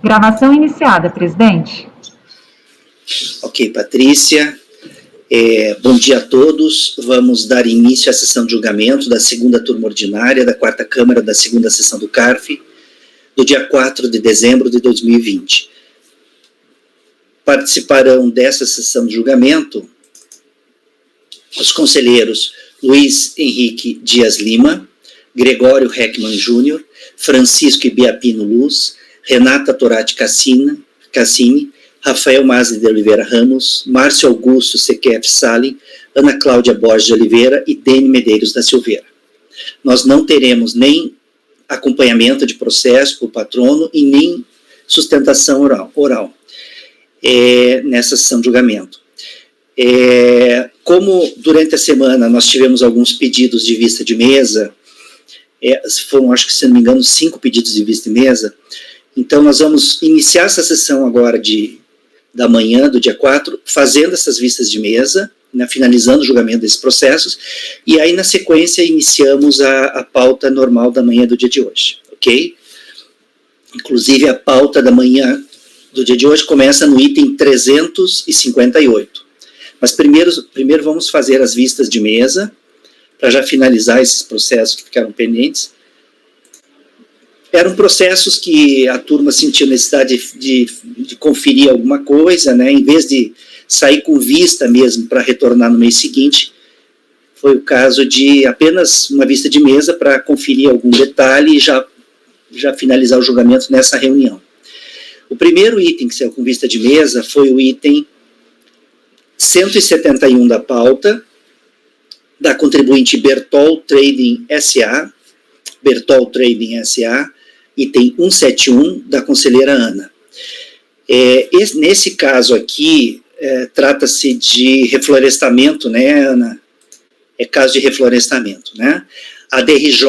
Gravação iniciada, presidente. Ok, Patrícia. Bom dia a todos. Vamos dar início à sessão de julgamento da segunda turma ordinária da quarta Câmara da segunda sessão do CARF, do dia 4 de dezembro de 2020. Participarão dessa sessão de julgamento os conselheiros Luiz Henrique Dias Lima, Gregório Heckmann Júnior, Francisco Ibiapino Luz, Renata Torati Cassini, Rafael Mazzi de Oliveira Ramos, Márcio Augusto Sequef Salim, Ana Cláudia Borges de Oliveira e Dene Medeiros da Silveira. Nós não teremos nem acompanhamento de processo por patrono e nem sustentação oral nessa sessão de julgamento. Como durante a semana nós tivemos alguns pedidos de vista de mesa, foram, acho que se não me engano, 5 pedidos de vista de mesa, então nós vamos iniciar essa sessão agora da manhã, do dia 4, fazendo essas vistas de mesa, né, finalizando o julgamento desses processos, e aí na sequência iniciamos a pauta normal da manhã do dia de hoje, ok? Inclusive a pauta da manhã do dia de hoje começa no item 358. Mas primeiro vamos fazer as vistas de mesa, para já finalizar esses processos que ficaram pendentes. Eram processos que a turma sentiu necessidade de conferir alguma coisa, né, em vez de sair com vista mesmo para retornar no mês seguinte, foi o caso de apenas uma vista de mesa para conferir algum detalhe e já finalizar o julgamento nessa reunião. O primeiro item que saiu com vista de mesa foi o item 171 da pauta, da contribuinte Bertol Trading SA, item 171, da conselheira Ana. Nesse caso aqui, trata-se de reflorestamento, né, Ana? É caso de reflorestamento, né? A DRJ,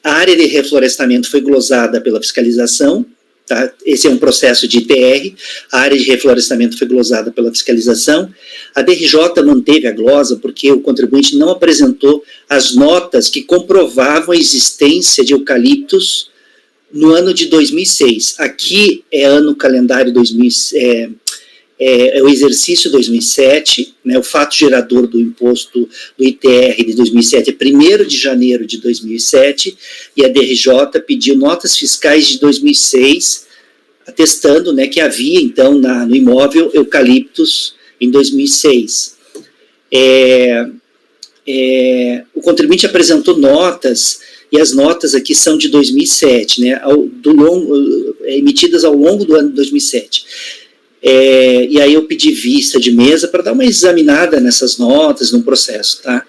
a área de reflorestamento foi glosada pela fiscalização, tá? Esse é um processo de ITR, a área de reflorestamento foi glosada pela fiscalização. A DRJ manteve a glosa porque o contribuinte não apresentou as notas que comprovavam a existência de eucaliptos no ano de 2006. Aqui é ano calendário 2000, é o exercício 2007, né, o fato gerador do imposto do ITR de 2007 é 1º de janeiro de 2007, e a DRJ pediu notas fiscais de 2006, atestando, né, que havia, então, no imóvel, eucaliptos em 2006. O contribuinte apresentou notas, e as notas aqui são de 2007, né, emitidas ao longo do ano de 2007. E aí eu pedi vista de mesa para dar uma examinada nessas notas, no processo, tá?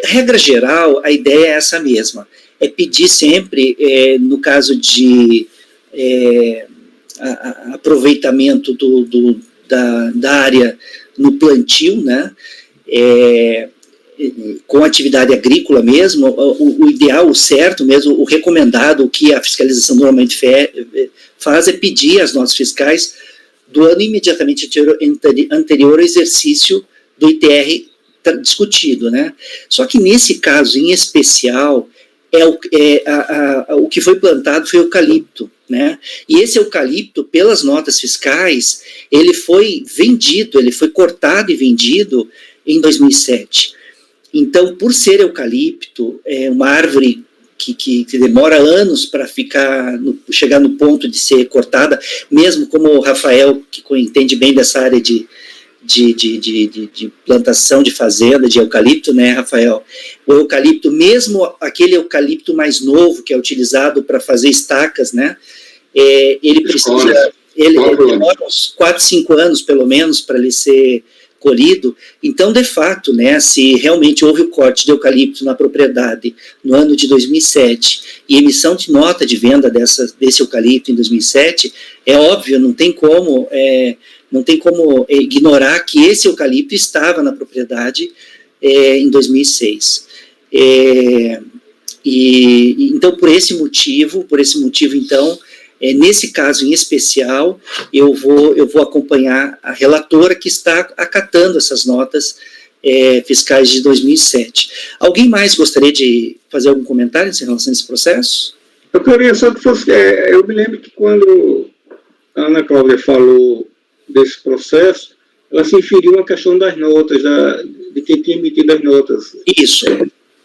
Regra geral, a ideia é essa mesma, é pedir sempre, no caso de aproveitamento da área no plantio, né, com atividade agrícola mesmo, o ideal, o certo mesmo, o recomendado, o que a fiscalização normalmente faz é pedir as notas fiscais do ano imediatamente anterior ao exercício do ITR discutido, né? Só que nesse caso em especial, o que foi plantado foi eucalipto, né? E esse eucalipto, pelas notas fiscais, ele foi cortado e vendido em 2007. Então, por ser eucalipto, uma árvore que demora anos para chegar no ponto de ser cortada, mesmo como o Rafael, que entende bem dessa área de plantação de fazenda, de eucalipto, né, Rafael? O eucalipto, mesmo aquele eucalipto mais novo, que é utilizado para fazer estacas, né, ele demora uns 4, 5 anos, pelo menos, para ele ser colhido. Então, de fato, né, se realmente houve o corte de eucalipto na propriedade no ano de 2007 e emissão de nota de venda desse eucalipto em 2007, é óbvio, não tem como ignorar que esse eucalipto estava na propriedade em 2006. Então, por esse motivo, então, nesse caso em especial, eu vou acompanhar a relatora que está acatando essas notas fiscais de 2007. Alguém mais gostaria de fazer algum comentário em relação a esse processo? Eu queria só que fosse... eu me lembro que quando a Ana Cláudia falou desse processo, ela se inferiu à questão das notas, de quem tinha emitido as notas. Isso.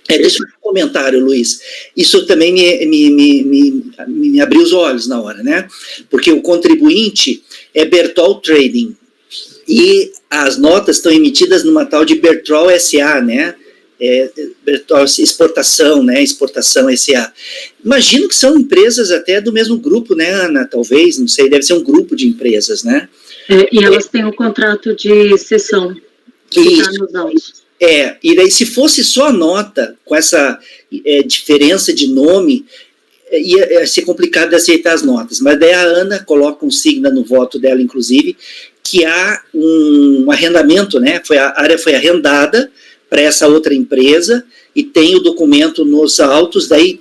Deixa eu fazer um comentário, Luiz. Isso também me abriu os olhos na hora, né? Porque o contribuinte é Bertol Trading e as notas estão emitidas numa tal de Bertrol SA, né? Bertol Exportação, né? Exportação SA. Imagino que são empresas até do mesmo grupo, né, Ana? Talvez, não sei, deve ser um grupo de empresas, né? E elas têm um contrato de cessão que está nos autos. E daí se fosse só a nota, com essa diferença de nome, ia ser complicado de aceitar as notas. Mas daí a Ana coloca um signo no voto dela, inclusive, que há um arrendamento, né? A área foi arrendada para essa outra empresa e tem o documento nos autos, daí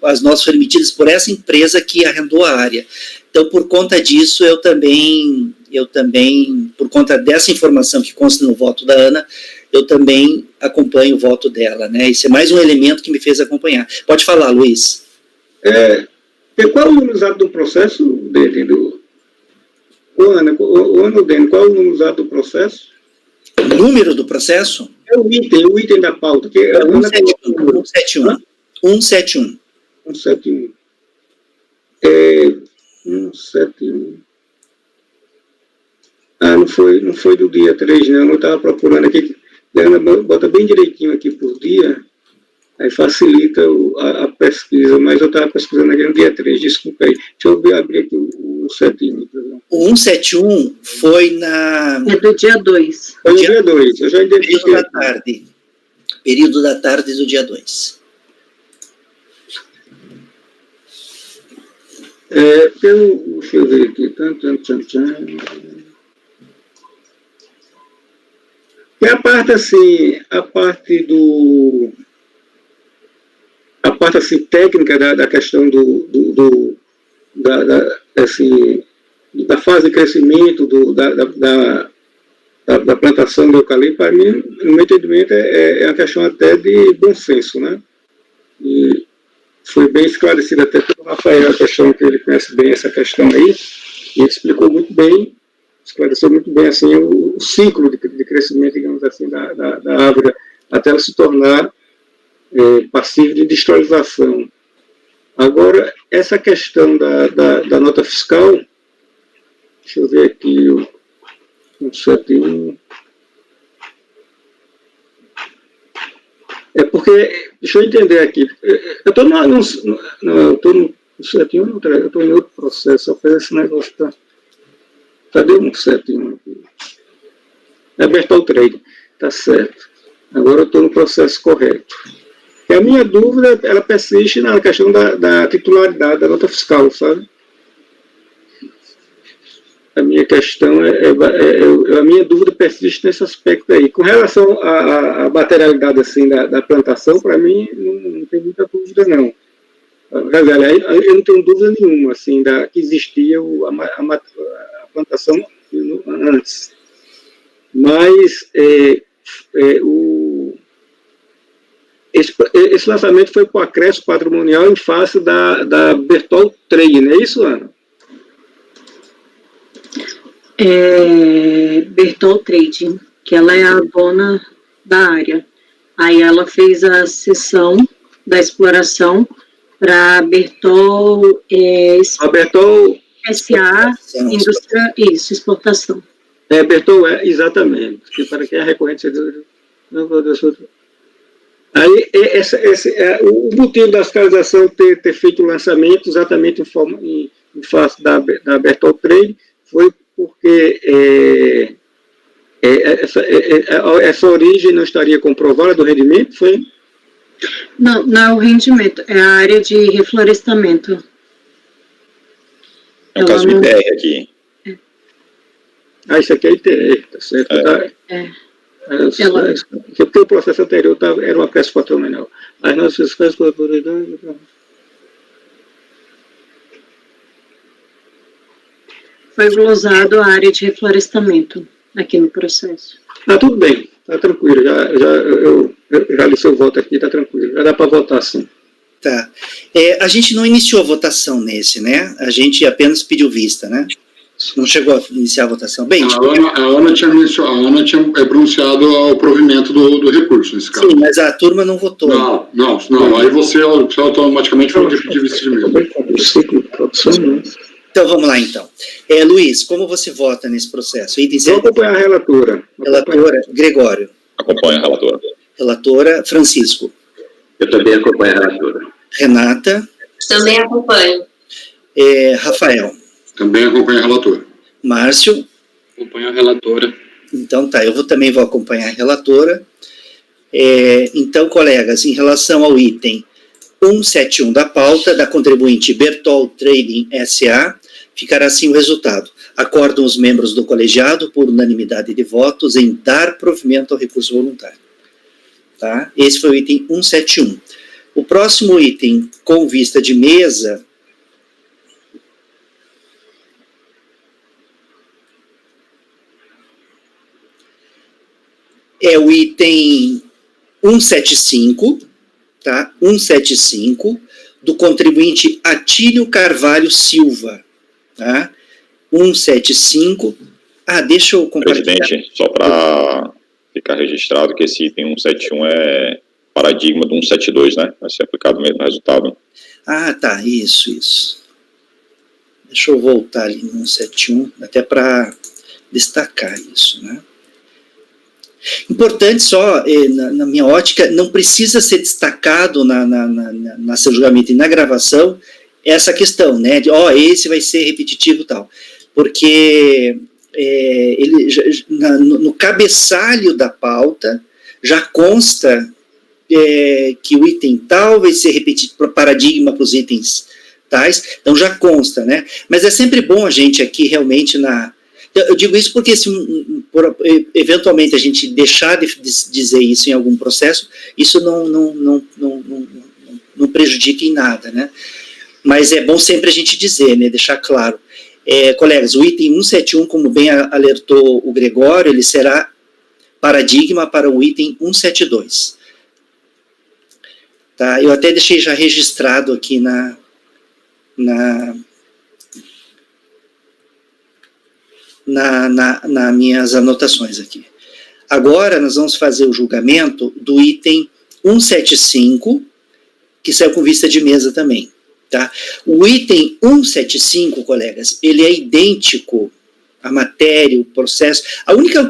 as notas foram emitidas por essa empresa que arrendou a área. Então, por conta disso, eu também, por conta dessa informação que consta no voto da Ana, eu também acompanho o voto dela, né? Esse é mais um elemento que me fez acompanhar. Pode falar, Luiz. Qual é o número usado do processo dele? Ana, Dene, qual é o número usado do processo? Número do processo? É o item da pauta. Que é 171. 171. 171. 171. Não foi do dia 3, não. Eu estava procurando aqui. Ana, bota bem direitinho aqui por dia, aí facilita a pesquisa, mas eu estava pesquisando aqui no dia 3, desculpa aí. Deixa eu abrir aqui o 171. O 171 foi na... É do dia 2. Foi no dia 2, eu já identifiquei. Período da tarde. Período da tarde do dia 2. Deixa eu ver aqui. E a parte assim técnica da questão da fase de crescimento da plantação do eucalipto, para mim, no meu entendimento, é uma questão até de bom senso, né? E foi bem esclarecida até pelo Rafael, a questão que ele conhece bem essa questão aí, e ele explicou muito bem, esclareceu muito bem assim, o ciclo de crescimento, digamos assim, da árvore, até ela se tornar passiva de industrialização. Agora, essa questão da nota fiscal, deixa eu ver aqui, o 171. Porque, deixa eu entender aqui, eu estou no 171, eu estou em outro processo, só fez esse negócio, tá? Cadê o 171 aqui? É Bertol Trade, tá certo. Agora eu estou no processo correto. E a minha dúvida, ela persiste na questão da titularidade da nota fiscal, sabe? A minha questão a minha dúvida persiste nesse aspecto aí. Com relação à materialidade assim, da plantação, para mim, não tem muita dúvida, não. Eu não tenho dúvida nenhuma, assim, que existia a plantação antes. Mas esse lançamento foi para o acréscimo patrimonial em face da Bertol Trade, não é isso, Ana? Bertol Trading, que ela é a dona da área. Aí ela fez a cessão da exploração para Bertol SA, indústria, isso, exportação. Bertol exatamente, que para quem é recorrente, aí o motivo da fiscalização ter feito o lançamento exatamente em face da Bertol Trade foi porque essa origem não estaria comprovada do rendimento, foi? Não é o rendimento, é a área de reflorestamento. É o caso de ideia aqui. Isso aqui é ITR, tá certo? Porque o processo anterior era uma peça patrimonial. As nossas fiscais corporativas. Foi glosado a área de reflorestamento aqui no processo. Tudo bem, tá tranquilo. Eu já li seu voto aqui, tá tranquilo. Já dá para votar, sim. Tá. A gente não iniciou a votação nesse, né? A gente apenas pediu vista, né? Não chegou a iniciar a votação. Bem, a Ana tinha pronunciado o provimento do recurso, nesse caso. Sim, mas a turma não votou. Não. Aí você automaticamente foi de vista de mesa. Então, vamos lá, então. Luiz, como você vota nesse processo? Item Vou acompanhar a relatora. Relatora, Gregório. Acompanha a relatora. Relatora, Francisco. Eu também acompanho a relatora. Renata. Também acompanho. Rafael. Também acompanha a relatora. Márcio. Acompanho a relatora. Então, tá, eu também vou acompanhar a relatora. Então, colegas, em relação ao item 171 da pauta, da contribuinte Bertol Trading S.A., ficará assim o resultado. Acordam os membros do colegiado, por unanimidade de votos, em dar provimento ao recurso voluntário. Tá? Esse foi o item 171. O próximo item, com vista de mesa, é o item 175, tá? 175, do contribuinte Atílio Carvalho Silva, tá? 175. Deixa eu compartilhar. Presidente, só para ficar registrado que esse item 171 é paradigma do 172, né? Vai ser aplicado o mesmo resultado. Tá, isso. Deixa eu voltar ali no 171, até para destacar isso, né? Importante só, na minha ótica, não precisa ser destacado na seu julgamento e na gravação essa questão, né, de, esse vai ser repetitivo e tal, porque no cabeçalho da pauta já consta que o item tal vai ser repetido para paradigma para os itens tais, então já consta, né, mas é sempre bom a gente aqui realmente eu digo isso porque se eventualmente a gente deixar de dizer isso em algum processo, isso não prejudica em nada, né? Mas é bom sempre a gente dizer, né? Deixar claro. Colegas, o item 171, como bem alertou o Gregório, ele será paradigma para o item 172. Tá? Eu até deixei já registrado aqui nas minhas anotações aqui. Agora nós vamos fazer o julgamento do item 175, que saiu com vista de mesa também, tá? O item 175, colegas, ele é idêntico à matéria, o processo. A única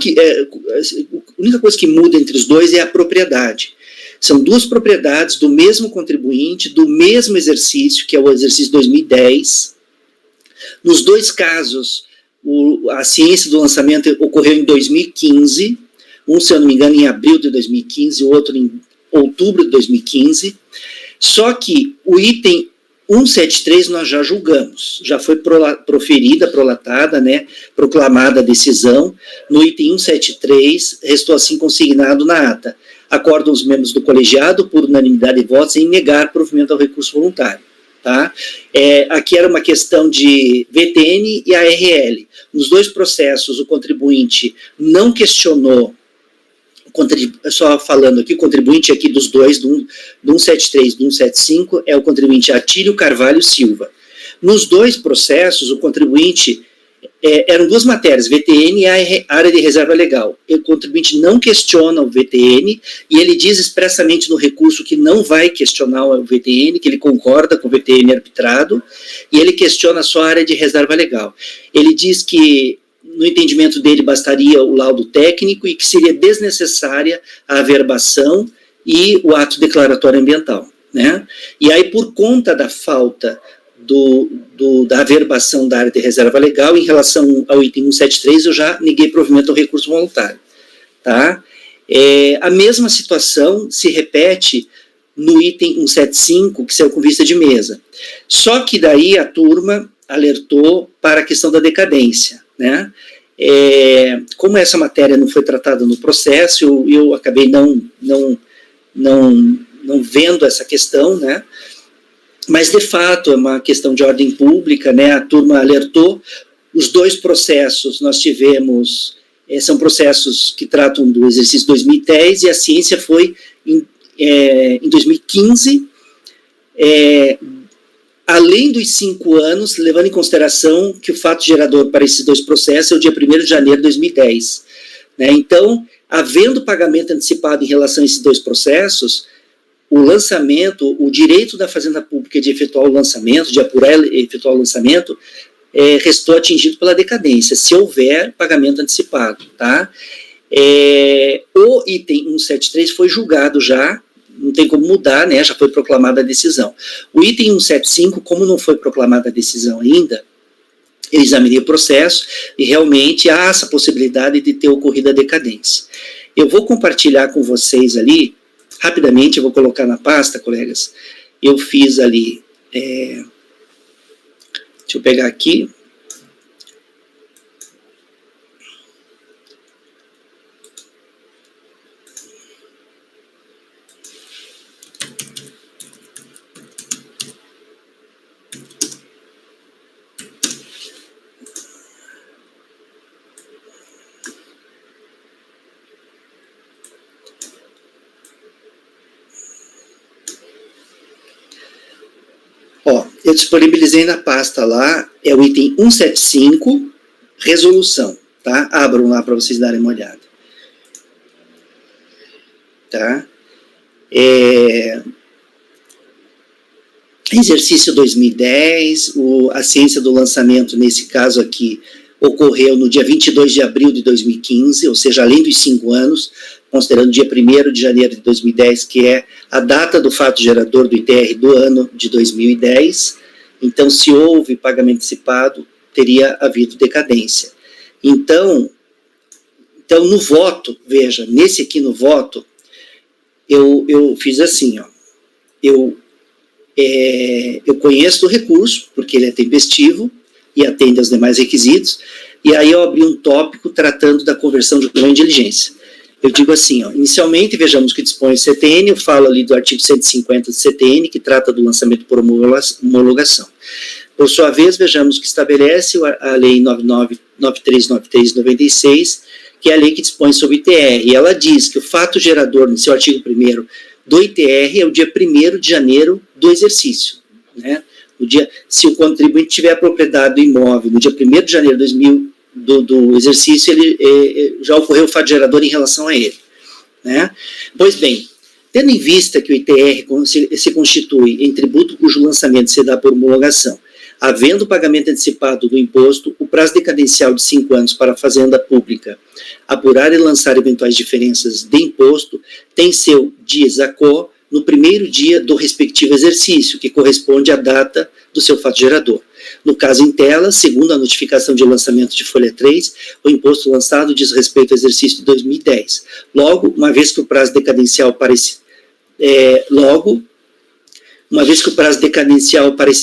coisa que muda entre os dois é a propriedade. São duas propriedades do mesmo contribuinte, do mesmo exercício, que é o exercício 2010. Nos dois casos, a ciência do lançamento ocorreu em 2015, um, se eu não me engano, em abril de 2015, o outro em outubro de 2015, só que o item 173 nós já julgamos, já foi proferida, prolatada, né, proclamada a decisão. No item 173, restou assim consignado na ata. Acordam os membros do colegiado, por unanimidade de votos, em negar provimento ao recurso voluntário. Tá? Aqui era uma questão de VTN e ARL. Nos dois processos, o contribuinte não questionou, só falando aqui, o contribuinte aqui dos dois, do 173 e do 175, é o contribuinte Atílio Carvalho Silva. Nos dois processos, o contribuinte, eram duas matérias, VTN e área de reserva legal. O contribuinte não questiona o VTN e ele diz expressamente no recurso que não vai questionar o VTN, que ele concorda com o VTN arbitrado, e ele questiona só a área de reserva legal. Ele diz que, no entendimento dele, bastaria o laudo técnico e que seria desnecessária a averbação e o ato declaratório ambiental, né? E aí, por conta da falta da averbação da área de reserva legal, em relação ao item 173, eu já neguei provimento ao recurso voluntário. Tá? A mesma situação se repete no item 175, que saiu com vista de mesa. Só que daí a turma alertou para a questão da decadência. Né? Como essa matéria não foi tratada no processo, eu acabei não vendo essa questão, né? Mas, de fato, é uma questão de ordem pública, né? A turma alertou. Os dois processos nós tivemos, são processos que tratam do exercício 2010, e a ciência foi em 2015, além dos 5 anos, levando em consideração que o fato gerador para esses 2 processos é o dia 1º de janeiro de 2010. Né? Então, havendo pagamento antecipado em relação a esses 2 processos, o lançamento, o direito da Fazenda Pública de efetuar o lançamento, de apurar e efetuar o lançamento, restou atingido pela decadência, se houver pagamento antecipado. Tá? O item 173 foi julgado já, não tem como mudar, né, já foi proclamada a decisão. O item 175, como não foi proclamada a decisão ainda, eu examinei o processo e realmente há essa possibilidade de ter ocorrido a decadência. Eu vou compartilhar com vocês ali, rapidamente, eu vou colocar na pasta, colegas, eu fiz ali, deixa eu pegar aqui, eu disponibilizei na pasta lá, é o item 175, resolução, tá? Abram lá para vocês darem uma olhada. Tá? Exercício 2010, a ciência do lançamento, nesse caso aqui, ocorreu no dia 22 de abril de 2015, ou seja, além dos 5 anos, considerando o dia 1º de janeiro de 2010, que é a data do fato gerador do ITR do ano de 2010. Então, se houve pagamento antecipado, teria havido decadência. Então no voto, veja, nesse aqui no voto, eu fiz assim, ó, eu conheço do recurso, porque ele é tempestivo e atende aos demais requisitos, e aí eu abri um tópico tratando da conversão de documento de diligência. Eu digo assim, ó, inicialmente, vejamos que dispõe o CTN, eu falo ali do artigo 150 do CTN, que trata do lançamento por homologação. Por sua vez, vejamos que estabelece a Lei 9393/96, que é a lei que dispõe sobre o ITR, e ela diz que o fato gerador, no seu artigo 1º, do ITR é o dia 1º de janeiro do exercício. Né? Se o contribuinte tiver a propriedade do imóvel no dia 1º de janeiro de 2000, do exercício, já ocorreu o fato gerador em relação a ele. Né? Pois bem, tendo em vista que o ITR se constitui em tributo cujo lançamento se dá por homologação, havendo pagamento antecipado do imposto, o prazo decadencial de 5 anos para a Fazenda Pública apurar e lançar eventuais diferenças de imposto tem seu dies a quo no 1º dia do respectivo exercício, que corresponde à data do seu fato gerador. No caso em tela, segundo a notificação de lançamento de folha 3, o imposto lançado diz respeito ao exercício de 2010. Logo, uma vez que o prazo decadencial para esse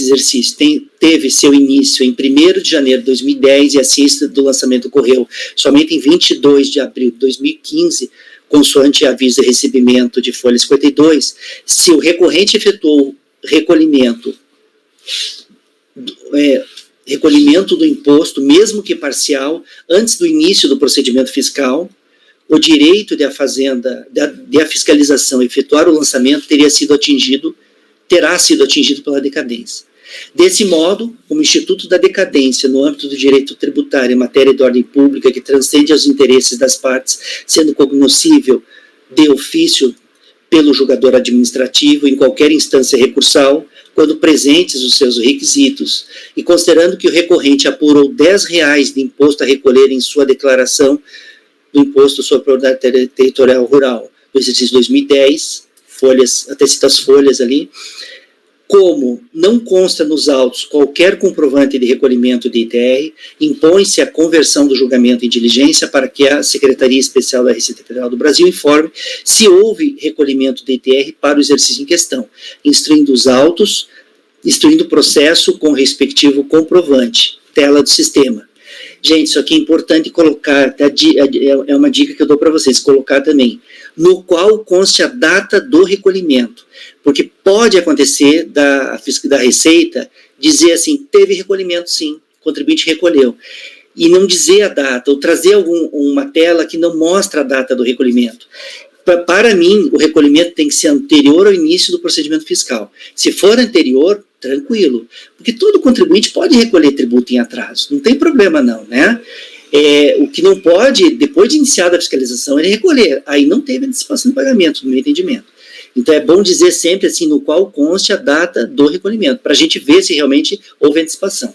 exercício teve seu início em 1º de janeiro de 2010 e a ciência do lançamento ocorreu somente em 22 de abril de 2015, consoante aviso de recebimento de folha 52, se o recorrente efetuou recolhimento do imposto, mesmo que parcial, antes do início do procedimento fiscal, o direito de a fiscalização efetuar o lançamento terá sido atingido pela decadência. Desse modo, como Instituto da Decadência, no âmbito do direito tributário em matéria de ordem pública que transcende aos interesses das partes, sendo cognoscível de ofício pelo julgador administrativo em qualquer instância recursal, quando presentes os seus requisitos, e considerando que o recorrente apurou R$10 de imposto a recolher em sua declaração do imposto sobre propriedade territorial rural do exercício 2010, até cito as folhas ali, como não consta nos autos qualquer comprovante de recolhimento de ITR, impõe-se a conversão do julgamento em diligência para que a Secretaria Especial da Receita Federal do Brasil informe se houve recolhimento de ITR para o exercício em questão, instruindo os autos, instruindo o processo com o respectivo comprovante, tela do sistema. Gente, isso aqui é importante colocar, é uma dica que eu dou para vocês, colocar também, no qual conste a data do recolhimento, porque pode acontecer da Receita dizer assim, teve recolhimento sim, o contribuinte recolheu, e não dizer a data, ou trazer uma tela que não mostra a data do recolhimento. Para mim, o recolhimento tem que ser anterior ao início do procedimento fiscal. Se for anterior, tranquilo, porque todo contribuinte pode recolher tributo em atraso, não tem problema não, né? O que não pode, depois de iniciada a fiscalização, é recolher. Aí não teve antecipação de pagamento, no meu entendimento. Então é bom dizer sempre assim, no qual conste a data do recolhimento, para a gente ver se realmente houve antecipação.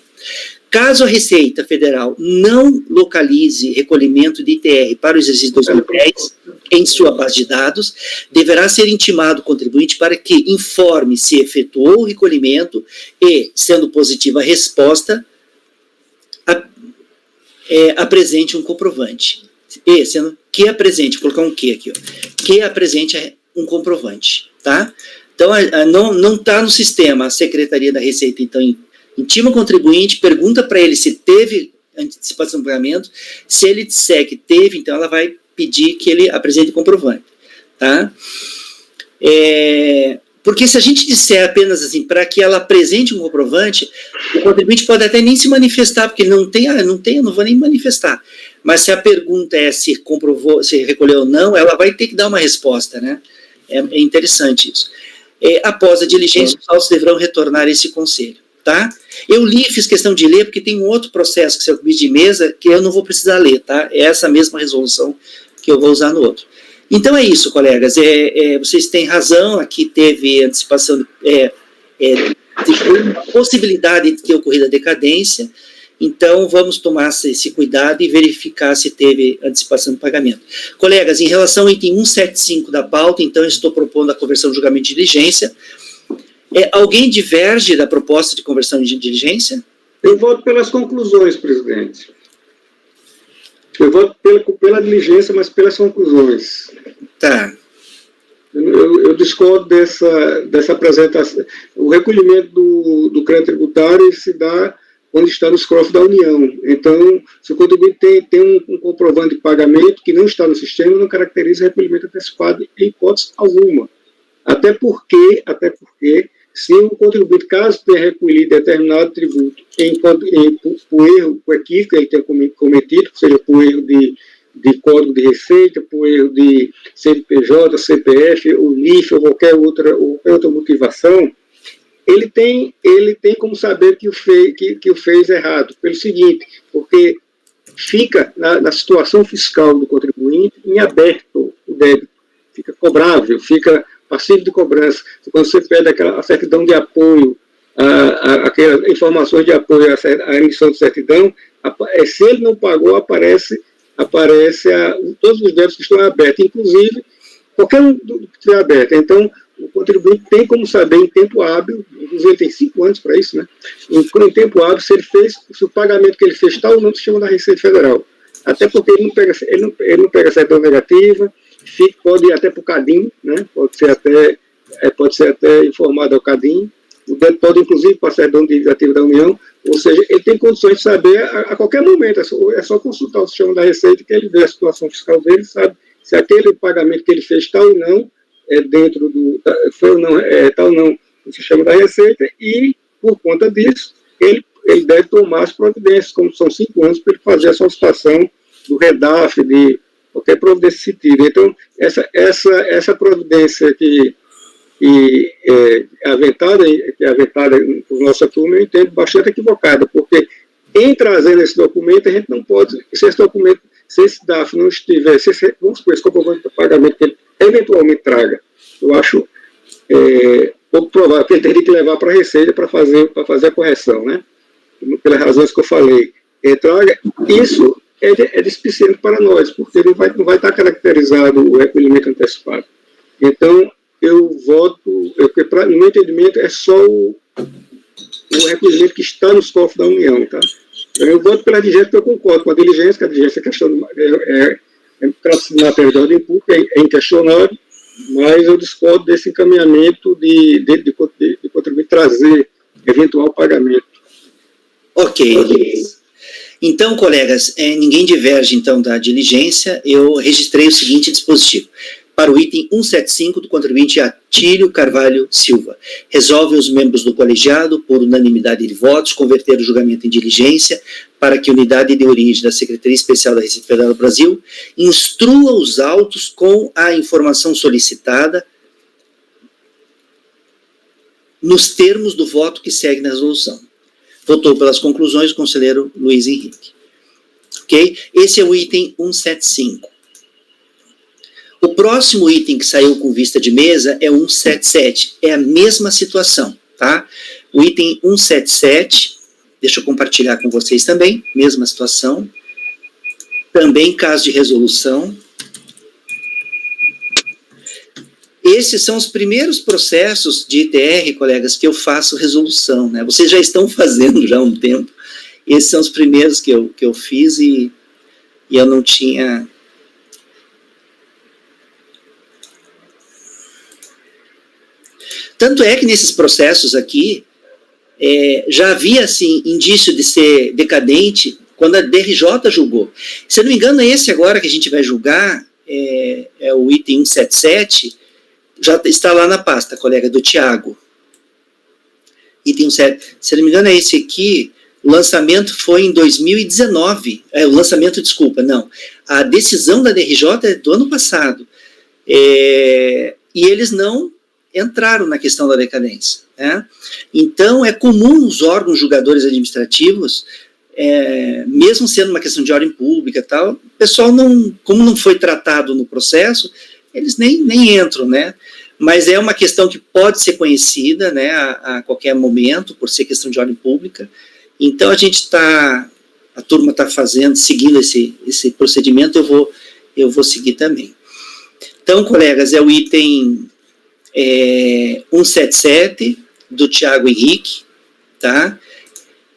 Caso a Receita Federal não localize recolhimento de ITR para o exercício 2010 em sua base de dados, deverá ser intimado o contribuinte para que informe se efetuou o recolhimento e, sendo positiva a resposta, apresente um comprovante. E, sendo que apresente, vou colocar um que aqui, ó, que apresente um comprovante, tá? Então, não está no sistema, a Secretaria da Receita, então, intima o contribuinte, pergunta para ele se teve antecipação do pagamento, se ele disser que teve, então ela vai pedir que ele apresente comprovante, tá? Porque se a gente disser apenas assim, para que ela apresente um comprovante, o contribuinte pode até nem se manifestar, porque não tem, eu não vou nem manifestar. Mas se a pergunta é se comprovou, se recolheu ou não, ela vai ter que dar uma resposta, né? É interessante isso. Após a diligência, os autos deverão retornar a esse conselho, tá? Eu li, fiz questão de ler, porque tem um outro processo que é o comício de mesa, que eu não vou precisar ler, tá? É essa mesma resolução que eu vou usar no outro. Então é isso, colegas, vocês têm razão, aqui teve antecipação, possibilidade de ter ocorrido a decadência, então vamos tomar esse cuidado e verificar se teve antecipação de pagamento. Colegas, em relação ao item 175 da pauta, então eu estou propondo a conversão de julgamento de diligência. Alguém diverge da proposta de conversão de diligência? Eu voto pelas conclusões, presidente. Eu voto pela diligência, mas pelas conclusões. Tá. Eu discordo dessa apresentação. O recolhimento do crédito tributário se dá quando está nos cofres da União. Então, se o contribuinte tem um comprovante de pagamento que não está no sistema, não caracteriza recolhimento antecipado em hipótese alguma. Até porque, se o contribuinte, caso tenha recolhido determinado tributo por erro, por equívoco que ele tenha cometido, seja por erro de código de receita, por erro de CNPJ, CPF, ou NIF, ou qualquer outra motivação, ele tem como saber que o fez errado. Pelo seguinte, porque fica na situação fiscal do contribuinte em aberto o débito, fica cobrável, fica passivo de cobrança. Quando você pede a certidão de apoio, aquelas informações de apoio à emissão de certidão, se ele não pagou, aparece todos os débitos que estão abertos, inclusive qualquer um que estiver aberto. Então, o contribuinte tem como saber em tempo hábil, inclusive ele tem 5 anos para isso, né? Em tempo hábil, se o pagamento que ele fez está ou não no sistema da Receita Federal. Até porque ele não pega certidão negativa, pode ir até para o CADIM, né? Pode ser até informado ao CADIM, o débito pode inclusive para a certidão negativa da União, ou seja, ele tem condições de saber a qualquer momento, é só consultar o sistema da Receita que ele vê a situação fiscal dele, sabe se aquele pagamento que ele fez está ou não dentro foi ou não, está ou não no sistema da Receita, e por conta disso, ele deve tomar as providências, como são 5 anos, para ele fazer a solicitação do REDAF, de qualquer providência sentido. Então, essa providência que é aventada por nossa turma, eu entendo bastante equivocada, porque em trazendo esse documento, a gente não pode, se esse DAF não estiver, vamos supor, esse comprovante de pagamento que ele eventualmente traga, eu acho pouco provável que ele teria que levar para a Receita para fazer a correção, né? Pelas razões que eu falei. Traga, isso é despiciente para nós, porque não vai estar caracterizado o recolhimento antecipado. Então, eu voto, no meu entendimento, é só o recolhimento que está nos cofres da União, tá? Eu voto pela diligência, porque eu concordo com a diligência, que a diligência é questão matéria de ordem pública, é inquestionável, mas eu discordo desse encaminhamento de contribuir trazer eventual pagamento. Ok. Então, colegas, ninguém diverge, então, da diligência. Eu registrei o seguinte dispositivo. Para o item 175 do contribuinte Atílio Carvalho Silva. Resolve os membros do colegiado, por unanimidade de votos, converter o julgamento em diligência para que a unidade de origem da Secretaria Especial da Receita Federal do Brasil instrua os autos com a informação solicitada nos termos do voto que segue na resolução. Votou pelas conclusões o conselheiro Luiz Henrique. Ok? Esse é o item 175. O próximo item que saiu com vista de mesa é o 177. É a mesma situação, tá? O item 177, deixa eu compartilhar com vocês também, mesma situação. Também caso de resolução. Esses são os primeiros processos de ITR, colegas, que eu faço resolução, né? Vocês já estão fazendo já há um tempo. Esses são os primeiros que eu fiz e eu não tinha... Tanto é que nesses processos aqui, já havia, assim, indício de ser decadente quando a DRJ julgou. Se eu não me engano, esse agora que a gente vai julgar, é o item 177, já está lá na pasta, colega, do Tiago. Item 177, se eu não me engano, é esse aqui. O lançamento foi em 2019. A decisão da DRJ é do ano passado. E eles não entraram na questão da decadência, né? Então, é comum os órgãos julgadores administrativos, mesmo sendo uma questão de ordem pública e tal, o pessoal como não foi tratado no processo, eles nem entram, né? Mas é uma questão que pode ser conhecida, né, a qualquer momento, por ser questão de ordem pública. Então, a turma está seguindo esse procedimento, eu vou seguir também. Então, colegas, é o item 177, do Tiago Henrique, tá?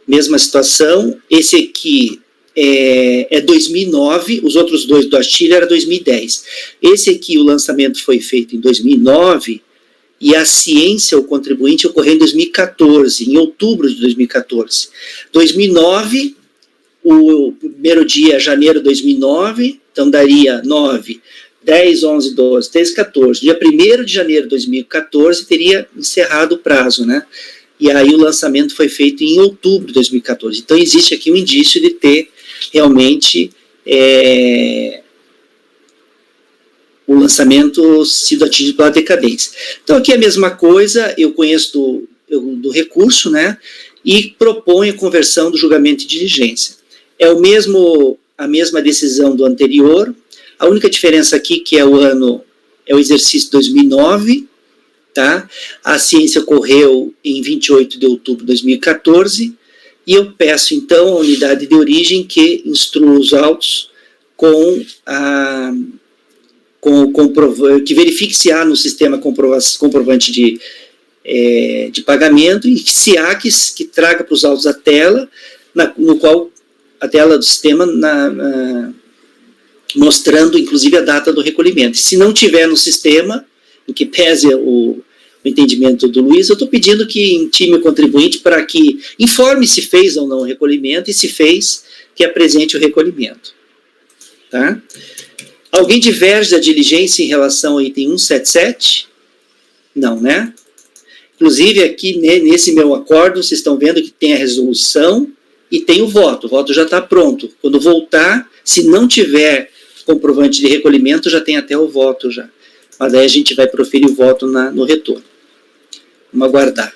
Mesma situação. Esse aqui é 2009, os outros dois do Astilha era 2010. Esse aqui, o lançamento foi feito em 2009, e a ciência, o contribuinte, ocorreu em 2014, em outubro de 2014. 2009, o primeiro dia, janeiro de 2009, então daria 9, 10, 11, 12, 13, 14. Dia 1º de janeiro de 2014 teria encerrado o prazo, né? E aí o lançamento foi feito em outubro de 2014. Então existe aqui um indício de ter realmente o lançamento sido atingido pela decadência. Então aqui é a mesma coisa, eu conheço do recurso, né? E proponho a conversão do julgamento de diligência. É a mesma decisão do anterior. A única diferença aqui que é o exercício 2009, tá? A ciência ocorreu em 28 de outubro de 2014, e eu peço, então, a unidade de origem que instrua os autos que verifique se há no sistema comprovante de pagamento, e se há que traga para os autos a tela, no qual a tela do sistema mostrando, inclusive, a data do recolhimento. Se não tiver no sistema, em que pese o entendimento do Luiz, eu estou pedindo que intime o contribuinte para que informe se fez ou não o recolhimento, e se fez, que apresente o recolhimento. Tá? Alguém diverge da diligência em relação ao item 177? Não, né? Inclusive, aqui nesse meu acordo, vocês estão vendo que tem a resolução e tem o voto já está pronto. Quando voltar, se não tiver comprovante de recolhimento, já tem até o voto já. Mas aí a gente vai proferir o voto no retorno. Vamos aguardar.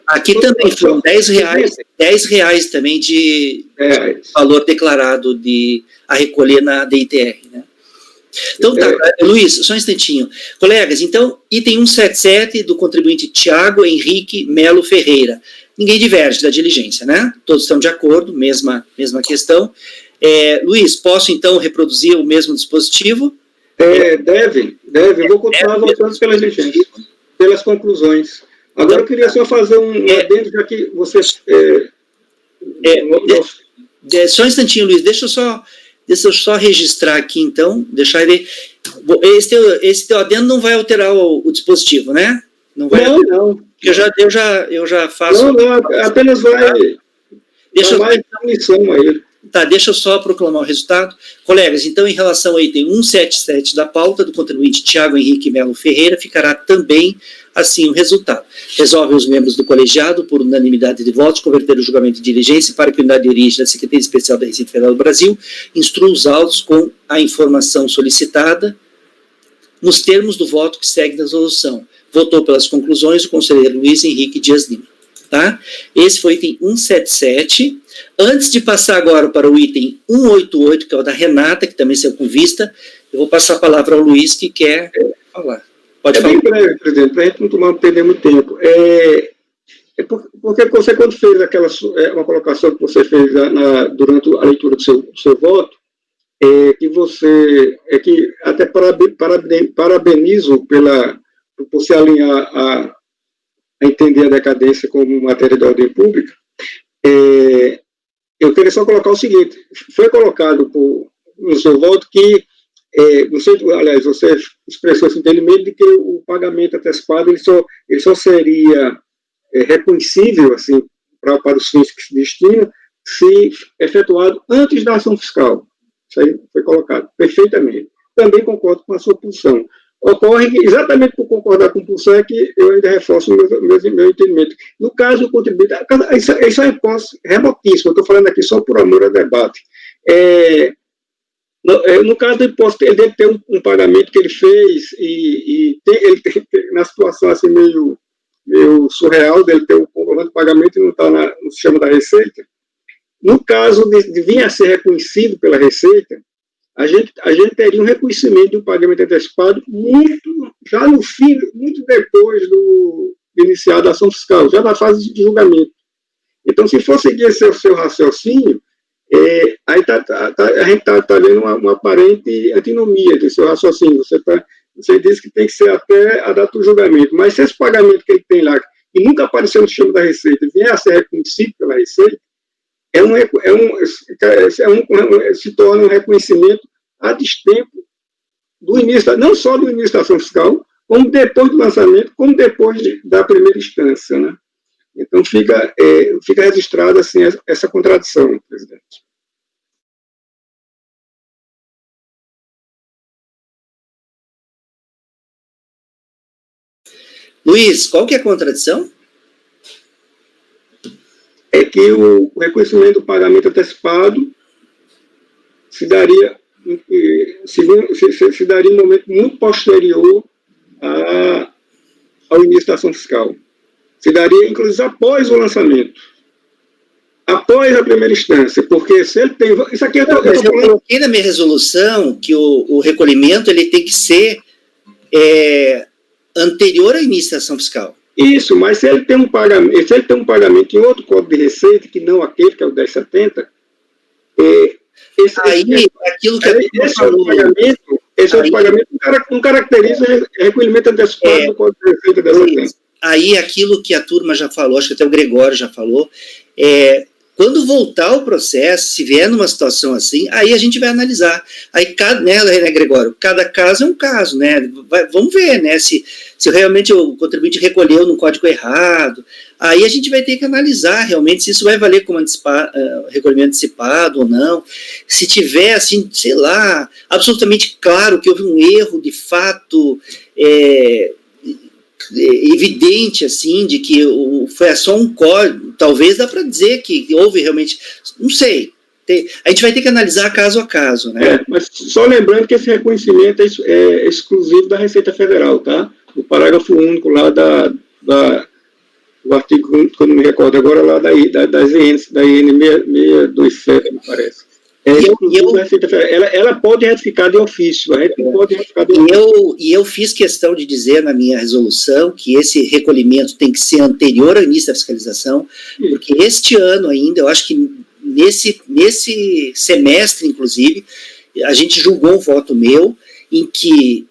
Aqui também foram R$10 também de valor declarado a recolher na DITR, né? Então tá, Luiz, só um instantinho. Colegas, então, item 177 do contribuinte Tiago Henrique Melo Ferreira. Ninguém diverge da diligência, né? Todos estão de acordo, mesma questão. Luiz, posso então reproduzir o mesmo dispositivo? Deve. Eu vou continuar votando pela diligência, pelas conclusões. Agora eu queria só fazer um adendo, já que você... Só um instantinho, Luiz, deixa eu só registrar aqui, então, deixar ele... Esse teu adendo não vai alterar o dispositivo, né? Não. Eu já faço... Não, apenas vai... Deixa mais missão a ele. Tá, deixa eu só proclamar o resultado. Colegas, então, em relação ao item 177 da pauta do contribuinte Tiago Henrique Melo Ferreira, ficará também assim o resultado. Resolvem os membros do colegiado, por unanimidade de votos, converter o julgamento de diligência para que a unidade de origem da Secretaria Especial da Receita Federal do Brasil instrua os autos com a informação solicitada nos termos do voto que segue da resolução. Votou pelas conclusões o conselheiro Luiz Henrique Dias Lima. Tá? Esse foi o item 177. Antes de passar agora para o item 188, que é o da Renata, que também saiu com vista, eu vou passar a palavra ao Luiz, que quer falar. Pode falar. Bem breve, presidente, para a gente não perder muito tempo. Porque você, quando fez uma colocação que você fez durante a leitura do seu voto, que até parabenizo por você alinhar a entender a decadência como matéria de ordem pública. Eu queria só colocar o seguinte: foi colocado no seu voto que, não sei, aliás, você expressou esse entendimento de que o pagamento antecipado ele só seria reconhecível assim, para os fins que se destinam se efetuado antes da ação fiscal. Isso aí foi colocado perfeitamente. Também concordo com a sua posição. Ocorre que, exatamente por concordar com a posição, é que eu ainda reforço o meu entendimento. No caso do contribuinte, isso é remotíssimo, eu estou falando aqui só por amor ao debate. No caso do imposto, ele deve ter um pagamento que ele fez, e ele tem, na situação assim meio surreal, dele ter um comprovante de pagamento e não está no sistema da Receita. No caso de vir a ser reconhecido pela Receita, a gente teria um reconhecimento de um pagamento antecipado já no fim, muito depois do iniciar da ação fiscal, já na fase de julgamento. Então, se for seguir esse seu raciocínio, aí a gente está vendo uma aparente antinomia do seu raciocínio. Você diz que tem que ser até a data do julgamento, mas se esse pagamento que ele tem lá, que nunca apareceu no sistema da Receita, vier a ser reconhecido pela Receita, se torna um reconhecimento a destempo do início, não só do início da ação fiscal, como depois do lançamento, como depois da primeira instância, né? Então fica registrada assim essa contradição, presidente. Luiz, qual que é a contradição? É que o reconhecimento do pagamento antecipado se daria em um momento muito posterior ao início da ação fiscal. Se daria, inclusive, após o lançamento, após a primeira instância, porque se ele tem... Isso aqui eu coloquei na minha resolução que o recolhimento ele tem que ser anterior ao início da ação fiscal. Isso, mas se ele tem um pagamento em outro código de receita, que não aquele, que é o 1070, esse outro pagamento não caracteriza recolhimento antecipado do código de receita dessa receita. Aí, aquilo que a turma já falou, acho que até o Gregório já falou, quando voltar o processo, se vier numa situação assim, aí a gente vai analisar. Aí, né, Gregório, cada caso é um caso, né? Vamos ver, né, se realmente o contribuinte recolheu no código errado. Aí a gente vai ter que analisar realmente se isso vai valer como recolhimento antecipado ou não. Se tiver, assim, sei lá, absolutamente claro que houve um erro de fato evidente, assim, de que foi só um código, talvez dá para dizer que houve realmente, não sei, a gente vai ter que analisar caso a caso, né? Mas só lembrando que esse reconhecimento é exclusivo da Receita Federal, tá? O parágrafo único lá do artigo, que eu não me recordo agora, lá da IN 627, me parece. Ela pode retificar de ofício, a gente não pode retificar de ofício. E eu fiz questão de dizer na minha resolução que esse recolhimento tem que ser anterior ao início da fiscalização, porque este ano ainda, eu acho que nesse semestre, inclusive, a gente julgou um voto meu, em que,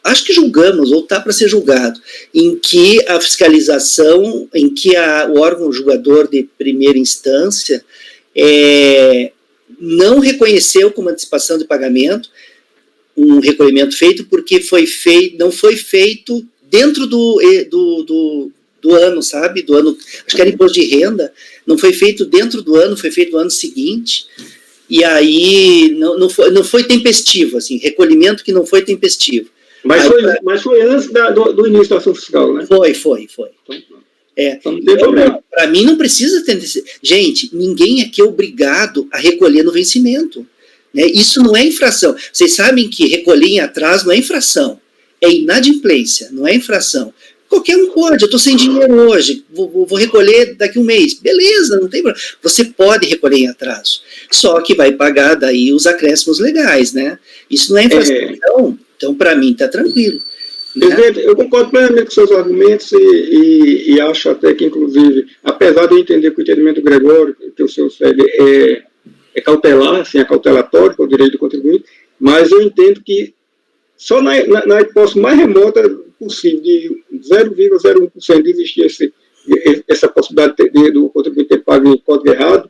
acho que julgamos, ou está para ser julgado, em que a fiscalização, em que o órgão julgador de primeira instância não reconheceu como antecipação de pagamento um recolhimento feito, porque não foi feito dentro do ano, sabe? Do ano, acho que era imposto de renda, não foi feito dentro do ano, foi feito no ano seguinte, e aí não foi tempestivo, assim, recolhimento que não foi tempestivo. Mas foi antes do início da ação fiscal, né? Foi. Então não tem problema. Para mim não precisa ter... Gente, ninguém aqui é obrigado a recolher no vencimento. Né? Isso não é infração. Vocês sabem que recolher em atraso não é infração. É inadimplência, não é infração. Qualquer um pode. Eu estou sem dinheiro hoje, vou recolher daqui um mês. Beleza, não tem problema. Você pode recolher em atraso. Só que vai pagar daí os acréscimos legais, né? Isso não é infração. Então para mim está tranquilo. Presidente, eu concordo plenamente com seus argumentos e acho até que, inclusive, apesar de eu entender que o entendimento do Gregório, que o senhor segue, é cautelar, assim, é cautelatório para o direito do contribuinte, mas eu entendo que só na hipótese mais remota possível, de 0,01% de existir essa possibilidade do contribuinte ter pago em código errado,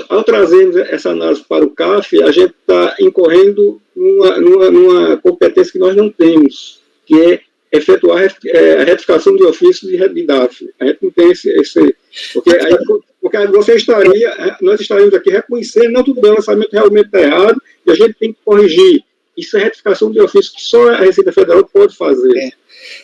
ao trazermos essa análise para o CAF, a gente está incorrendo numa competência que nós não temos, que é efetuar a retificação de ofício de DAF. A gente não tem porque nós estaríamos aqui reconhecendo, não, tudo bem, o lançamento realmente está errado, e a gente tem que corrigir. Isso é retificação de ofício que só a Receita Federal pode fazer.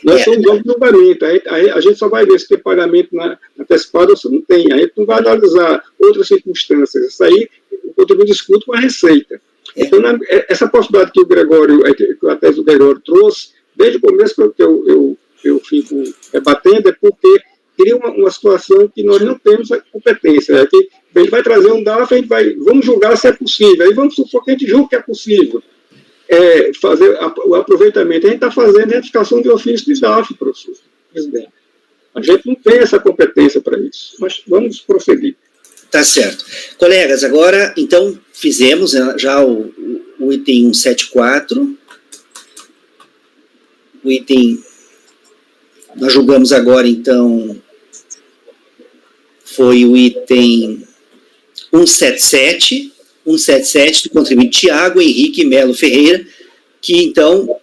Nós somos homens de julgamento, a gente só vai ver se tem pagamento antecipado ou se não tem. A gente não vai analisar outras circunstâncias. Isso aí, o contribuinte discute com a Receita. Então, essa possibilidade que a tese do Gregório trouxe, desde o começo que eu fico batendo, é porque cria uma situação que nós não temos a competência. Que a gente vai trazer um DAF, vamos julgar se é possível. Aí vamos supor que a gente julga que é possível. Fazer o aproveitamento. A gente está fazendo retificação de ofício de DAF, professor presidente. A gente não tem essa competência para isso, mas vamos prosseguir. Tá certo. Colegas, agora, então, fizemos já o item 174, o item, nós julgamos agora, então, foi o item 177 do contribuinte Tiago Henrique Melo Ferreira, que então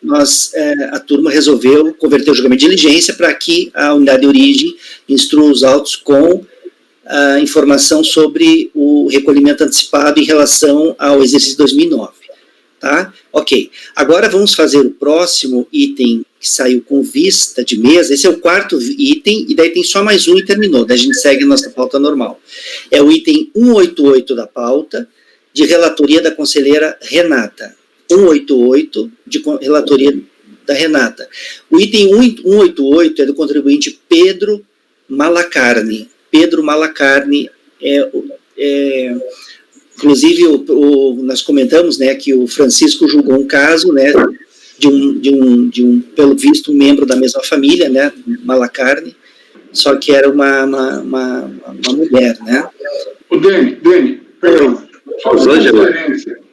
a turma resolveu converter o julgamento de diligência para que a unidade de origem instrua os autos com a informação sobre o recolhimento antecipado em relação ao exercício de 2009. Tá? Ok. Agora vamos fazer o próximo item que saiu com vista de mesa. Esse é o quarto item, e daí tem só mais um e terminou. Daí a gente segue a nossa pauta normal. É o item 188 da pauta, de relatoria da conselheira Renata. 188, de relatoria da Renata. O item 188 é do contribuinte Pedro Malacarne. Pedro Malacarne inclusive nós comentamos, né, que o Francisco julgou um caso, né, de um pelo visto, um membro da mesma família, né, Malacarne, só que era uma mulher, né. O Dani, perdão.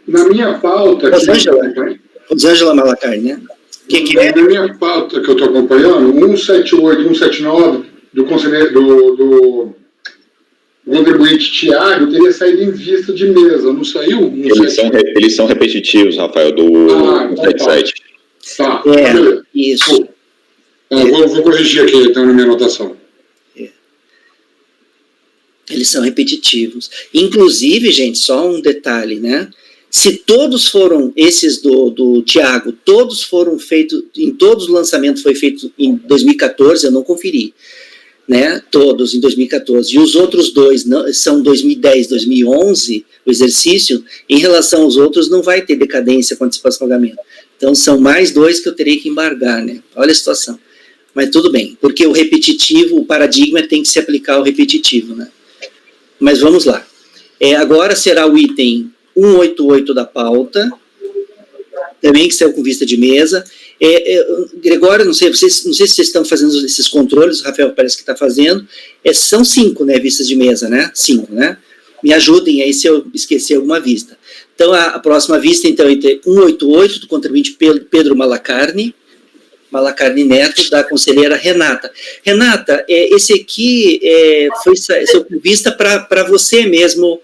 Na minha pauta... Rosângela Malacarne, né? Que é? Na minha pauta que eu estou acompanhando, 178, 179, do conselheiro, do contribuinte Tiago, teria saído em vista de mesa, não saiu? Eles são repetitivos, Rafael, do 177. Tá. Isso. Vou corrigir aqui, então, na minha anotação. Eles são repetitivos. Inclusive, gente, só um detalhe, né? Se todos foram, esses do Tiago, todos foram feitos, em todos os lançamentos foi feito em 2014, eu não conferi, né? Todos em 2014. E os outros dois são 2010, 2011, o exercício, em relação aos outros não vai ter decadência com antecipação de pagamento. Então, são mais dois que eu terei que embargar, né? Olha a situação. Mas tudo bem, porque o repetitivo, o paradigma tem que se aplicar ao repetitivo, né? Mas vamos lá. Agora será o item 188 da pauta, também que saiu com vista de mesa. Gregório, não sei se vocês estão fazendo esses controles, o Rafael parece que está fazendo. São 5, né, vistas de mesa, né? 5, né? Me ajudem aí se eu esquecer alguma vista. Então, a próxima vista, então, é 188 do contribuinte Pedro Malacarne Neto, da conselheira Renata. Renata, esse aqui foi vista para você mesmo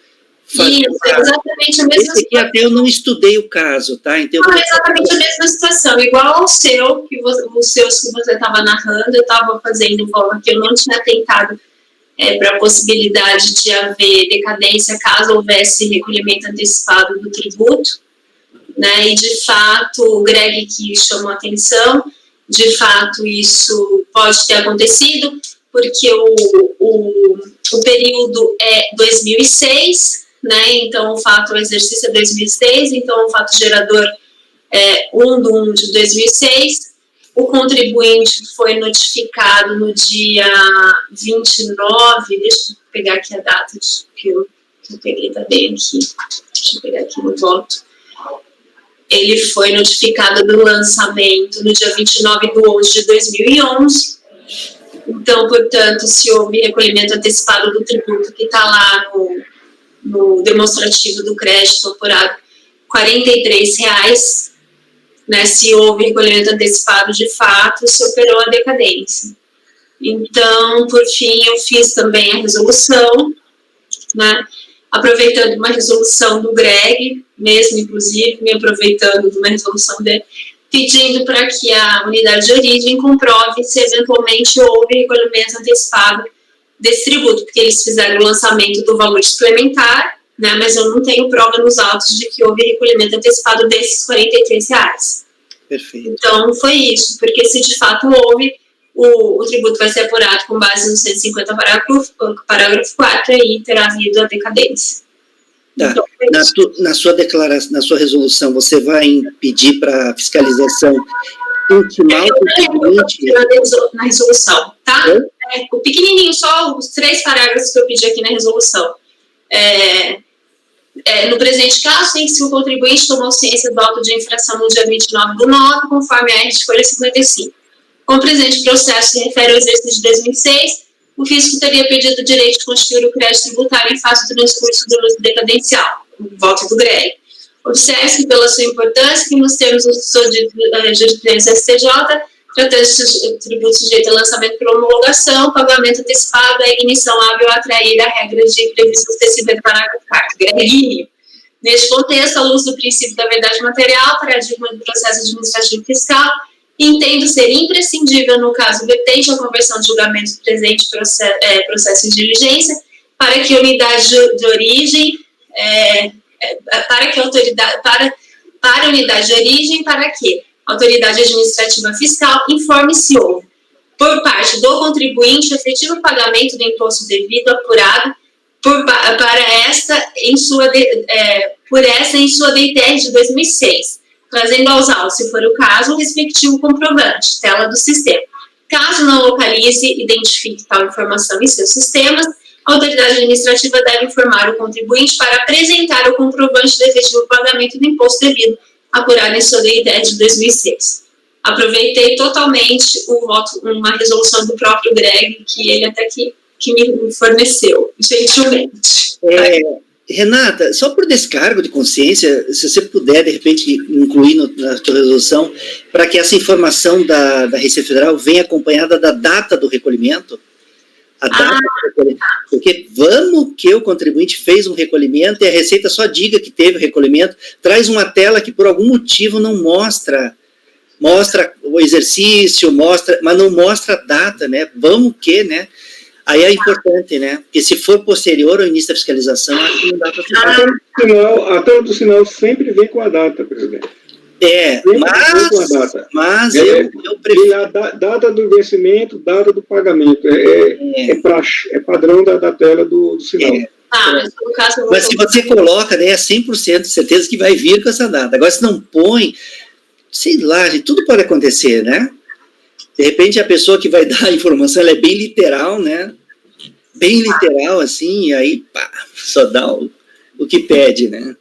fazer. Isso, é exatamente a mesma situação. Esse aqui até eu não estudei o caso, tá? Então, é exatamente a mesma situação, igual ao seu, os seus que você estava narrando, eu estava fazendo forma que eu não tinha tentado para a possibilidade de haver decadência caso houvesse recolhimento antecipado do tributo. né, e de fato o Greg que chamou a atenção, de fato isso pode ter acontecido, porque o período é 2006, né, então o exercício é 2006, então o fato gerador é 1/1 de 2006, o contribuinte foi notificado no dia 29, deixa eu pegar aqui a data que eu peguei, tá bem aqui, deixa eu pegar aqui no voto. Ele foi notificado do lançamento no dia 29/11 de 2011. Então, portanto, se houve recolhimento antecipado do tributo que está lá no demonstrativo do crédito apurado, R$43, né, se houve recolhimento antecipado de fato, se operou a decadência. Então, por fim, eu fiz também a resolução, né, aproveitando uma resolução do Greg, mesmo, inclusive, me aproveitando de uma resolução dele, pedindo para que a unidade de origem comprove se eventualmente houve recolhimento antecipado desse tributo, porque eles fizeram o lançamento do valor suplementar, né, mas eu não tenho prova nos autos de que houve recolhimento antecipado desses R$43. Perfeito. Então, foi isso, porque se de fato houve, o tributo vai ser apurado com base no 150 parágrafo 4, e aí terá havido a decadência. Tá. Então, Na sua declaração, na sua resolução, você vai pedir para fiscalização intimar o contribuinte? Na resolução, tá? O pequenininho, só os 3 parágrafos que eu pedi aqui na resolução. No presente caso, em que se o contribuinte tomou ciência do auto de infração no dia 29/9, conforme a R de folha 55. Com o presente processo que refere ao exercício de 2006, o fisco teria perdido o direito de constituir o crédito tributário em face do transcurso do uso decadencial, o voto do Greg. Observe-se pela sua importância que nos termos da sua jurisprudência STJ, tratando-se de tributo sujeito a lançamento por homologação, pagamento antecipado é ignição hábil a atrair a regra de previsão específica do parágrafo 4. Greguinho. Neste contexto, à luz do princípio da verdade material, paradigma do processo administrativo fiscal, entendo ser imprescindível, no caso vertente, a conversão de julgamento do presente processo de diligência, para que a unidade de origem, para a unidade de origem, para que a autoridade administrativa fiscal informe se houve, por parte do contribuinte, efetivo pagamento do imposto devido apurado por essa em sua DITR de 2006, trazendo aos autos, se for o caso, o respectivo comprovante, tela do sistema. Caso não localize e identifique tal informação em seus sistemas, a autoridade administrativa deve informar o contribuinte para apresentar o comprovante do efetivo pagamento do imposto devido, apurado em sua DITR de 2006. Aproveitei totalmente uma resolução do próprio Greg, que ele até que me forneceu, gentilmente. Renata, só por descargo de consciência, se você puder, de repente, incluir na sua resolução, para que essa informação da Receita Federal venha acompanhada da data do recolhimento, porque vamos que o contribuinte fez um recolhimento e a Receita só diga que teve o recolhimento, traz uma tela que por algum motivo não mostra o exercício, mas não mostra a data, né? Vamos que, né? Aí é importante, né? Porque se for posterior ao início da fiscalização, acho que não dá para ficar. A tela do sinal sempre vem com a data, presidente. Mas eu prefiro. A data do vencimento, data do pagamento. É padrão da tela do sinal. Mas no caso, mas se você coloca, né, é 100% de certeza que vai vir com essa data. Agora, se não põe, sei lá, tudo pode acontecer, né? De repente, a pessoa que vai dar a informação, ela é bem literal, né? Bem literal, assim, e aí, pá, só dá o que pede, né?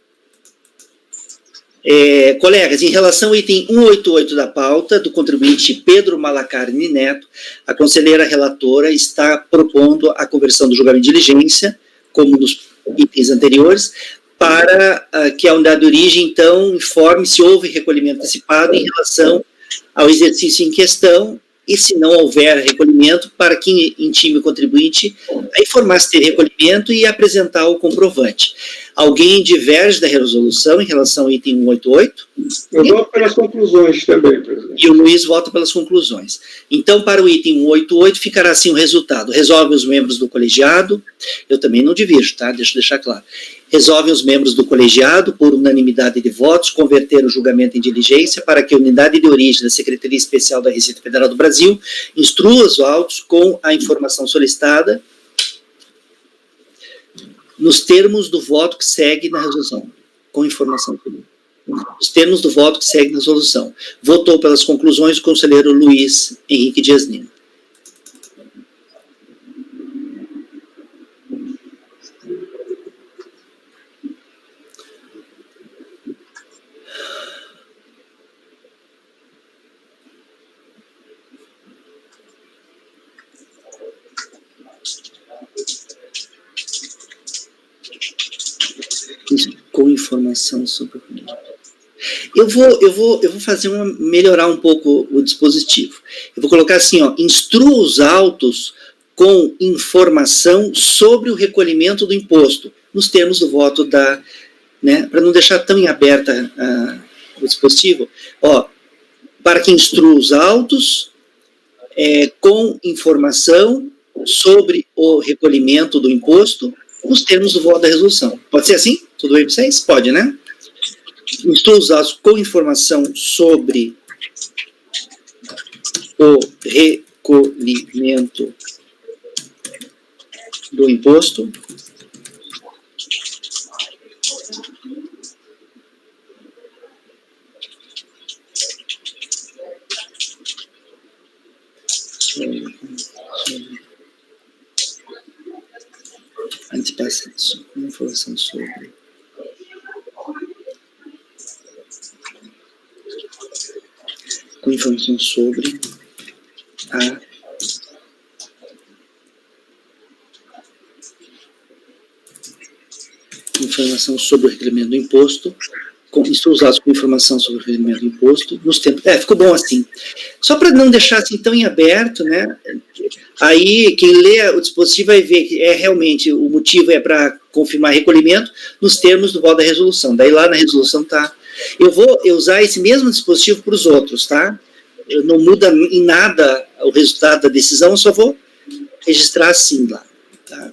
Colegas, em relação ao item 188 da pauta, do contribuinte Pedro Malacarne Neto, a conselheira relatora está propondo a conversão do julgamento de diligência, como nos itens anteriores, para que a unidade de origem, então, informe se houve recolhimento antecipado em relação ao exercício em questão, e se não houver recolhimento, para que intime o contribuinte a informar se teve recolhimento e apresentar o comprovante. Alguém diverge da resolução em relação ao item 188? Eu voto pelas conclusões também, presidente. E o Luiz vota pelas conclusões. Então, para o item 188, ficará assim o resultado. Resolve os membros do colegiado, eu também não divirjo, tá? Deixa eu deixar claro. Resolve os membros do colegiado, por unanimidade de votos, converter o julgamento em diligência para que a unidade de origem da Secretaria Especial da Receita Federal do Brasil instrua os autos com a informação solicitada nos termos do voto que segue na resolução, com informação solicitada. Os termos do voto que segue na resolução. Votou pelas conclusões o conselheiro Luiz Henrique Dias Lima. Com informação sobre eu vou fazer melhorar um pouco o dispositivo. Eu vou colocar assim, ó, instrua os autos com informação sobre o recolhimento do imposto, nos termos do voto da, né, para não deixar tão em aberta o dispositivo, ó, para que instrua os autos com informação sobre o recolhimento do imposto, nos termos do voto da resolução. Pode ser assim? Tudo bem para vocês? Pode, né? Instrua os autos com informação sobre o recolhimento do imposto. Antes passa isso, informação sobre com informação sobre a informação sobre o recolhimento do imposto, instrua os autos com informação sobre o recolhimento do imposto, nos tempos. Ficou bom assim. Só para não deixar assim tão em aberto, né? Aí quem lê o dispositivo vai ver que realmente o motivo é para confirmar recolhimento nos termos do voto da resolução. Daí lá na resolução tá. Eu vou usar esse mesmo dispositivo para os outros, tá? Não muda em nada o resultado da decisão, eu só vou registrar assim lá, tá?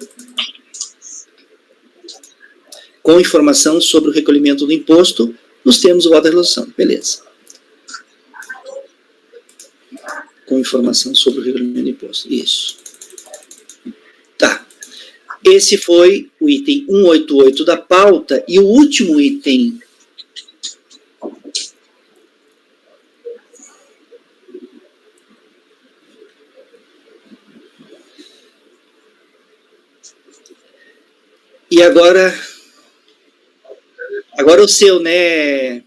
Com informação sobre o recolhimento do imposto nos termos do voto da resolução. Beleza. Com informação sobre o recolhimento do imposto. Isso. Tá. Esse foi o item 188 da pauta. E o último item e agora o seu, né,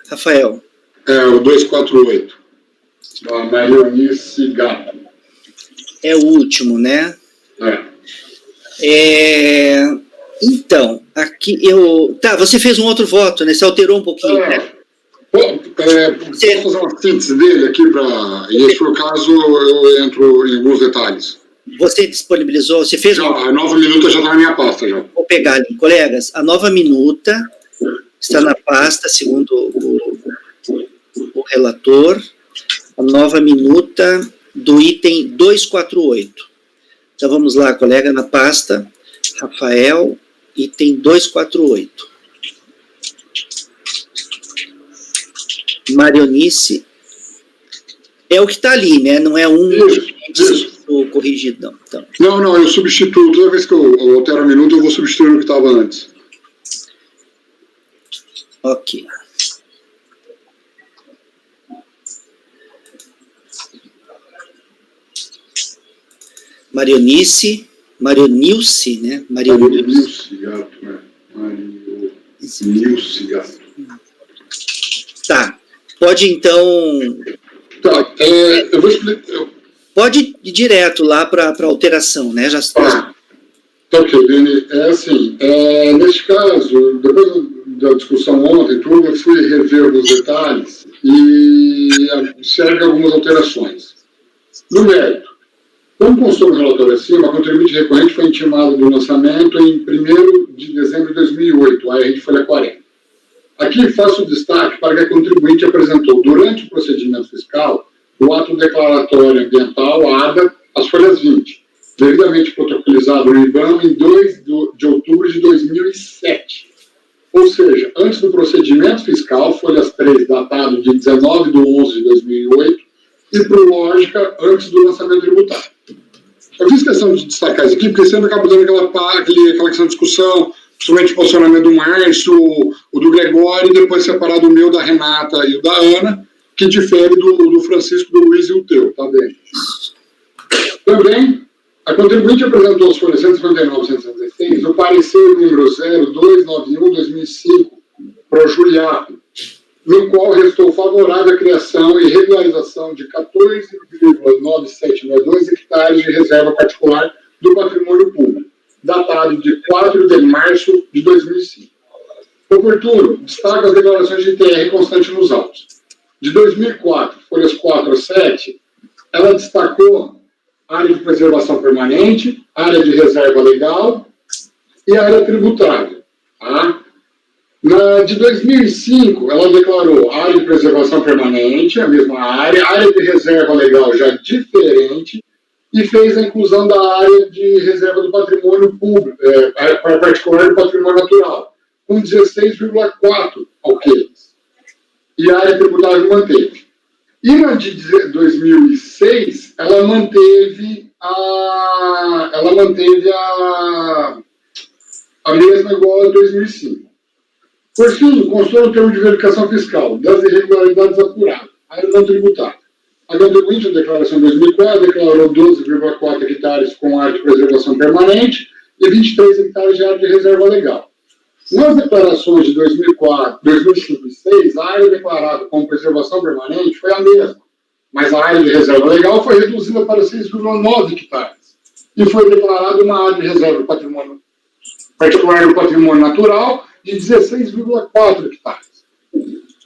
Rafael? O 248, da Marionice Gato. É o último, né? Então, aqui tá, você fez um outro voto, né? Você alterou um pouquinho, né? Posso fazer uma síntese dele aqui, e se for o caso, eu entro em alguns detalhes. Você disponibilizou, você fez... A nova minuta já está na minha pasta, já. Vou pegar ali, colegas, a nova minuta está na pasta, segundo o relator, a nova minuta do item 248. Então, vamos lá, colega, na pasta, Rafael, item 248. Marionice, é o que está ali, né? Não é isso. Corrigido, não. Então. Não, eu substituo, toda vez que eu altero a minuta, eu vou substituir o que estava antes. Ok. Marionilce, né? Marionilce Gato, né? Marionilce Gato. Tá. Pode, então... Tá, eu vou explicar... Pode ir direto lá para alteração, né? Já está. Tá ok, Dani. Assim, neste caso, depois da discussão ontem, tudo, eu fui rever alguns detalhes e serve algumas alterações. No mérito, Como constou no relatório acima, a contribuinte recorrente foi intimada do lançamento em 1º de dezembro de 2008, aí a gente folha 40. Aqui faço destaque para que a contribuinte apresentou, durante o procedimento fiscal, o ato declaratório ambiental, ADA, as folhas 20, devidamente protocolizado no IBAMA em 2 de outubro de 2007. Ou seja, antes do procedimento fiscal, folhas 3, datado de 19 de 11 de 2008, e para o Lógica, antes do lançamento tributário. Eu fiz questão de destacar isso aqui, porque sempre acaba dando aquela questão de discussão, principalmente o posicionamento do Márcio, o do Gregório, e depois separado o meu, da Renata e o da Ana, que difere do Francisco, do Luiz e o teu, tá bem? Também, a contribuinte apresentou as folhas 159 e 166, o parecer número 0291-2005, para o Juliato, no qual restou favorável a criação e regularização de 14,9792 hectares de reserva particular do patrimônio público, datado de 4 de março de 2005. Oportuno, destaca as declarações de ITR constante nos autos. De 2004, folhas 4 a 7, ela destacou área de preservação permanente, área de reserva legal e área tributária. Tá? De 2005, ela declarou área de preservação permanente, a mesma área de reserva legal já diferente, e fez a inclusão da área de reserva do patrimônio público, particular do patrimônio natural, com 16,4 alqueires. E a área tributária manteve. E na de 2006, ela manteve a mesma igual a 2005. Por fim, constou o termo de verificação fiscal das irregularidades apuradas, área não tributária. A contribuinte da declaração de 2004 declarou 12,4 hectares com área de preservação permanente e 23 hectares de área de reserva legal. Nas declarações de 2004, 2005 e 2006, a área declarada como preservação permanente foi a mesma, mas a área de reserva legal foi reduzida para 6,9 hectares e foi declarada uma área de reserva do patrimônio particular do patrimônio natural de 16,4 hectares.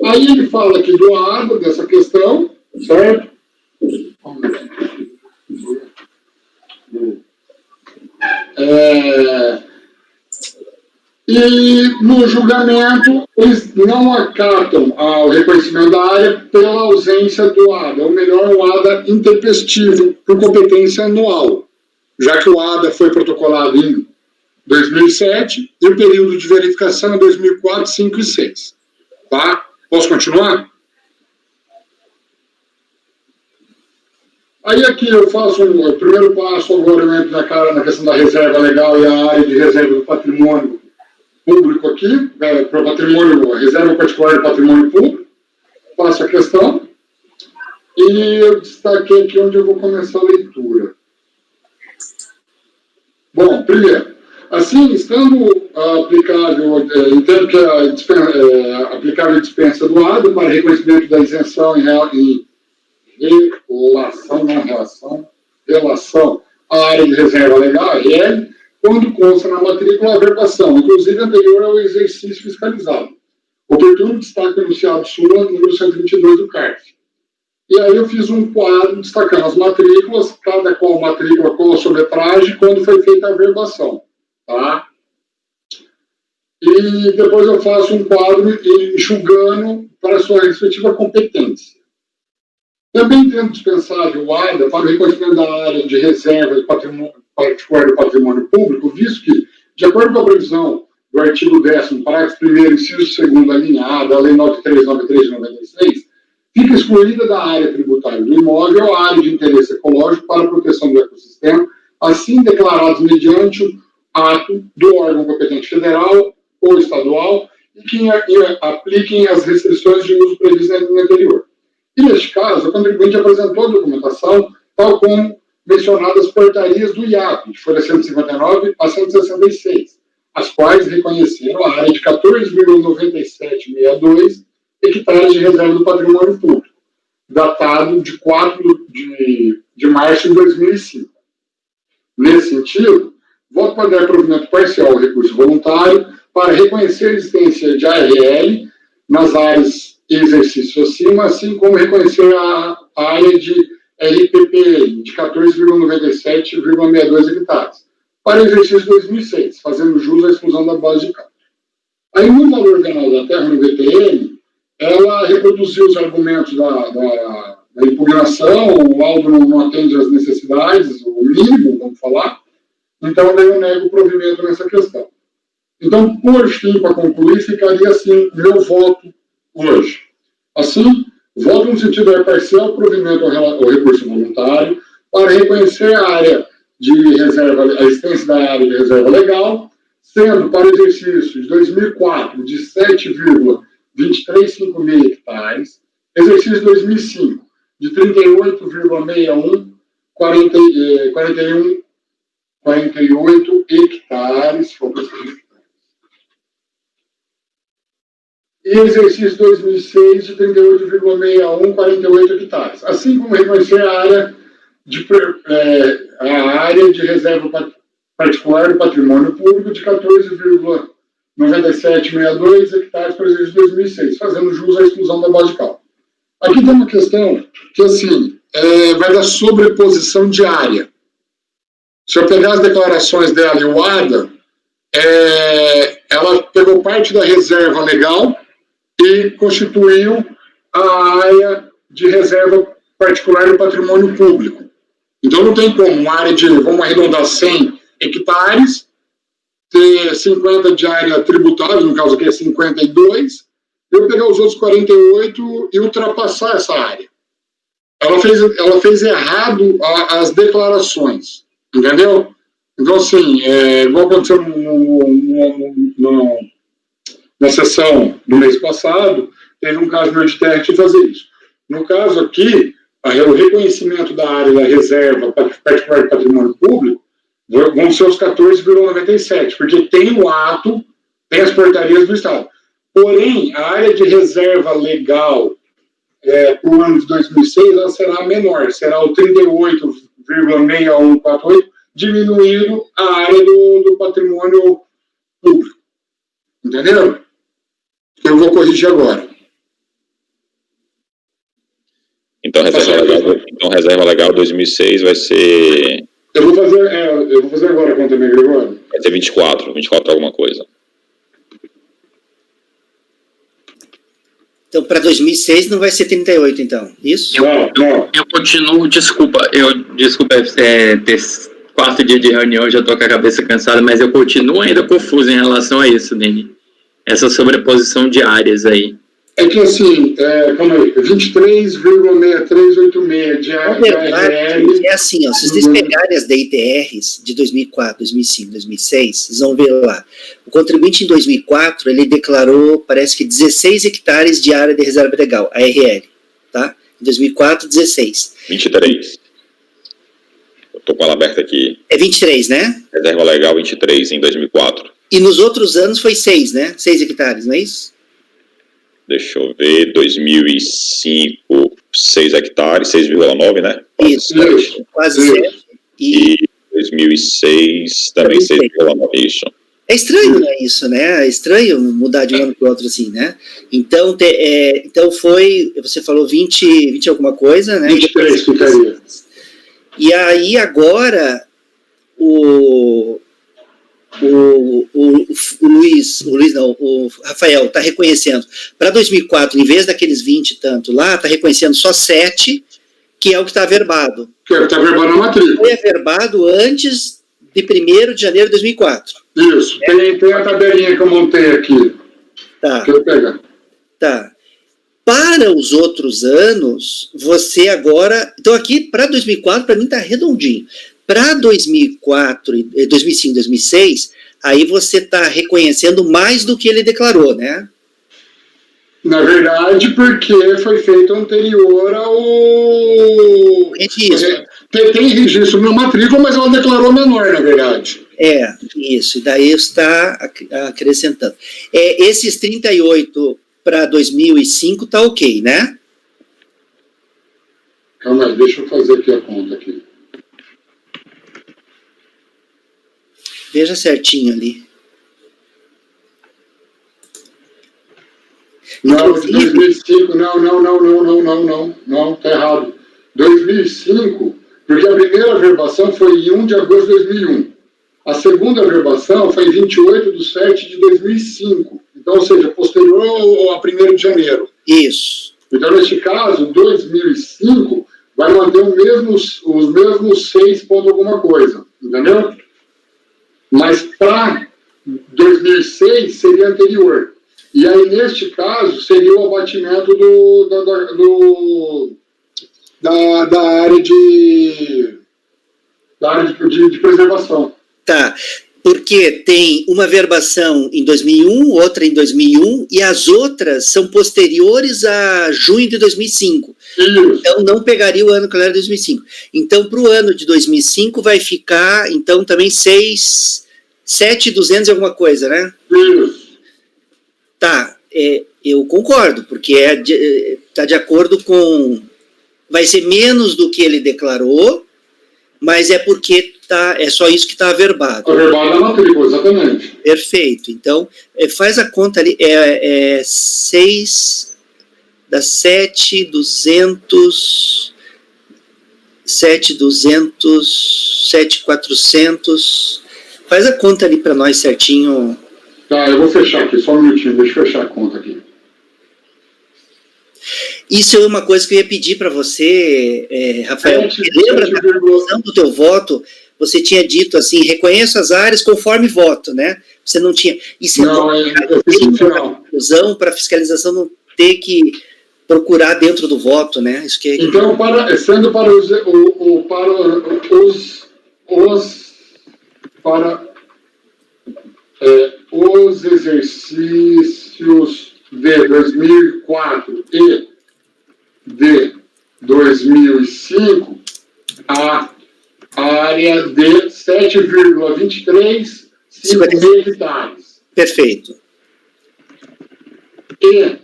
Aí ele fala aqui do ADA, dessa questão, certo? E no julgamento, eles não acatam o reconhecimento da área pela ausência do ADA, ou melhor, o ADA intempestivo, por competência anual, já que o ADA foi protocolado em 2007 e o período de verificação é 2004, 2005 e 2006. Tá? Posso continuar? Aí aqui eu faço o primeiro passo, agora eu entro na questão da reserva legal e a área de reserva do patrimônio público aqui, para o patrimônio, a reserva particular do patrimônio público, faço a questão, e eu destaquei aqui onde eu vou começar a leitura. Bom, primeiro, assim, estando aplicável, entendo que aplicável a dispensa do ADA para reconhecimento da isenção em relação à área de reserva legal, RL, quando consta na matrícula a averbação, inclusive anterior ao exercício fiscalizado. Oportuno destaque enunciado súmula número 122 do CARF. E aí eu fiz um quadro destacando as matrículas, cada qual matrícula com a sua metragem, quando foi feita a averbação. Tá? E depois eu faço um quadro enxugando para a sua respectiva competência. Também entendo dispensável o ADA para o reconhecimento da área de reserva do patrimônio particular do patrimônio público, visto que, de acordo com a previsão do artigo 10º, parágrafo 1º, inciso 2º, alinhado, a Lei 9393 de 96, fica excluída da área tributária do imóvel a área de interesse ecológico para a proteção do ecossistema, assim declarados mediante o ato do órgão competente federal ou estadual e que apliquem as restrições de uso previstas na linha anterior. E, neste caso, a contribuinte apresentou a documentação, tal como mencionadas portarias do IAP, de folha 159 a 166, as quais reconheceram a área de 14,9762 hectares de reserva do patrimônio público, datado de 4 de março de 2005. Nesse sentido, voto para dar provimento parcial ao recurso voluntário para reconhecer a existência de ARL nas áreas em exercício acima, assim como reconhecer a área de RPPI de 14,97,62 hectares, para o exercício 2006, fazendo jus à exclusão da base de cálculo. Aí, no valor venal da terra, no VTN, ela reproduziu os argumentos da impugnação, o laudo não atende às necessidades, o mínimo, vamos falar, então daí eu nego o provimento nessa questão. Então, por fim, para concluir, ficaria assim meu voto hoje. Assim, voto no sentido de parcial provimento ao recurso voluntário para reconhecer a área de reserva, a existência da área de reserva legal, sendo para o exercício de 2004 de 7,2356 hectares, exercício de 2005 de 38,61, 48 hectares, e exercício 2006 de 38,61, 48 hectares, assim como reconhecer a área de reserva particular do patrimônio público de 14,9762 hectares para o exercício 2006, fazendo jus à exclusão da base de cálculo. Aqui tem uma questão que, assim, vai dar sobreposição de área. Se eu pegar as declarações dela e o ADA, ela pegou parte da reserva legal e constituiu a área de reserva particular do patrimônio público. Então, não tem como uma área de, vamos arredondar, 100 hectares, ter 50 de área tributável, no caso aqui é 52, eu pegar os outros 48 e ultrapassar essa área. Ela fez errado as declarações, entendeu? Então, assim, igual aconteceu na sessão do mês passado, teve um caso meu de terra de fazer isso. No caso aqui, o reconhecimento da área da reserva particular de patrimônio público vão ser os 14,97, porque tem o ato, tem as portarias do Estado. Porém, a área de reserva legal para o ano de 2006 ela será menor, será o 38,6148, diminuindo a área do patrimônio público. Entendeu? Eu vou corrigir agora. Então, reserva legal 2006 vai ser... Eu vou fazer agora a conta, Gregório. Vai ser 24 alguma coisa. Então, para 2006 não vai ser 38, então, isso? Não. Eu continuo, desculpa, ter 4 dias de reunião, já estou com a cabeça cansada, mas eu continuo ainda confuso em relação a isso, Nini. Essa sobreposição de áreas aí. É que assim, calma aí, 23,6386 de ARL. É assim, ó, se vocês pegarem as DITRs de 2004, 2005, 2006, vocês vão ver lá. O contribuinte em 2004, ele declarou, parece que 16 hectares de área de reserva legal, ARL, tá? Em 2004, 16. 23. Eu tô com ela aberta aqui. É 23, né? Reserva legal 23 em 2004. E nos outros anos foi 6, né? 6 hectares, não é isso? Deixa eu ver, 2005, 6 hectares, 6,9, né? Isso, quase 7. E 2006 também 6,9, isso. É estranho, né, isso, né? É estranho mudar de um ano para o outro assim, né? Então, então foi, você falou 20 alguma coisa, né? 23, ficaria. E aí agora o Rafael está reconhecendo, para 2004, em vez daqueles 20 e tanto lá, está reconhecendo só 7, que é o que está averbado. Que é o que está averbado na matrícula. Foi averbado antes de 1º de janeiro de 2004. Isso, tem a tabelinha que eu montei aqui. Tá. Deixa eu pegar. Tá. Para os outros anos, você agora... Então aqui, para 2004, para mim está redondinho. Para 2004, 2005, 2006, aí você está reconhecendo mais do que ele declarou, né? Na verdade, porque foi feito anterior ao... Registro. Tem registro na matrícula, mas ela declarou menor, na verdade. Isso. Daí está acrescentando. Esses 38 para 2005 está ok, né? Calma aí, deixa eu fazer aqui a conta aqui. Veja certinho ali. Não, de 2005, não, tá errado. 2005, porque a primeira verbação foi em 1 de agosto de 2001. A segunda verbação foi em 28/7/2005. Então, ou seja, posterior a 1º de janeiro. Isso. Então, neste caso, 2005 vai manter os mesmos 6 ponto alguma coisa, entendeu? Mas para 2006 seria anterior. E aí, neste caso, seria o abatimento da área de preservação. Tá, porque tem uma verbação em 2001, outra em 2001, e as outras são posteriores a junho de 2005. Isso. Então, não pegaria o ano calendário de 2005. Então, para o ano de 2005, vai ficar, então, também 7.200 e alguma coisa, né? Isso. Tá, eu concordo, porque está de acordo com... Vai ser menos do que ele declarou, mas é porque é só isso que está averbado. Averbado na matrícula, exatamente. Perfeito. Então, faz a conta ali, 6, dá 7.200, 7.400, faz a conta ali para nós certinho. Tá, eu vou fechar aqui, só um minutinho, deixa eu fechar a conta aqui. Isso é uma coisa que eu ia pedir para você, Rafael. Lembra da conclusão do teu voto? Você tinha dito assim, reconheço as áreas conforme voto, né? Você não tinha... Isso não, eu fiz no final. Conclusão para a fiscalização não ter que procurar dentro do voto, né? Isso que Então, sendo para os exercícios de 2004 e de 2005, a área de 7,2356 hectares. Perfeito. E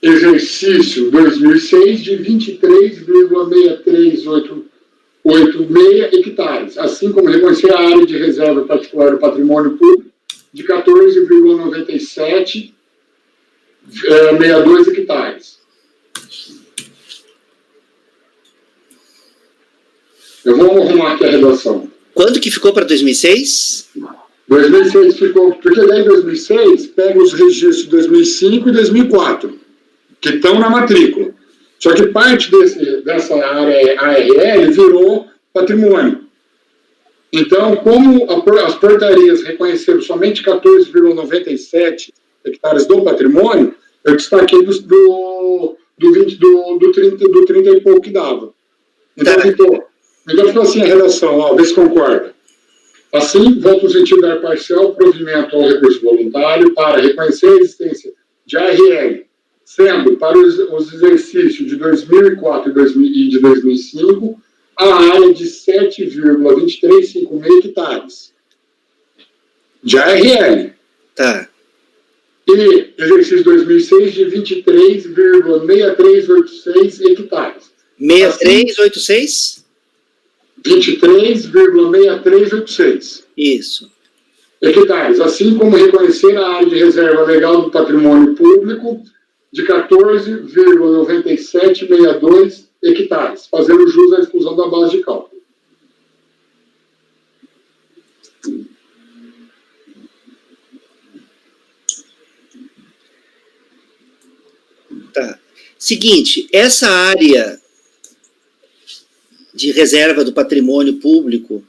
exercício 2006 de 23,63886 hectares, assim como reconhecer a área de reserva particular do patrimônio público de 14,9762 hectares. Eu vou arrumar aqui a redação. Quando que ficou para 2006? 2006 ficou, porque daí 2006 pega os registros de 2005 e 2004, que estão na matrícula. Só que parte dessa área ARL virou patrimônio. Então, como as portarias reconheceram somente 14,97 hectares do patrimônio, eu destaquei do 30 e pouco que dava. Então, ficou assim a redação, ó, vê se concorda. Assim, voto no sentido da parcial provimento ao recurso voluntário para reconhecer a existência de ARL, sendo para os exercícios de 2004 e de 2005, a área de 7,2356 hectares de ARL. Tá. E exercício 2006 de 23,6386 hectares. 6386? 23,6386. Isso. Hectares, assim como reconhecer a área de reserva legal do patrimônio público de 14,9762 hectares, fazendo jus à exclusão da base de cálculo. Tá. Seguinte, essa área de reserva do patrimônio público,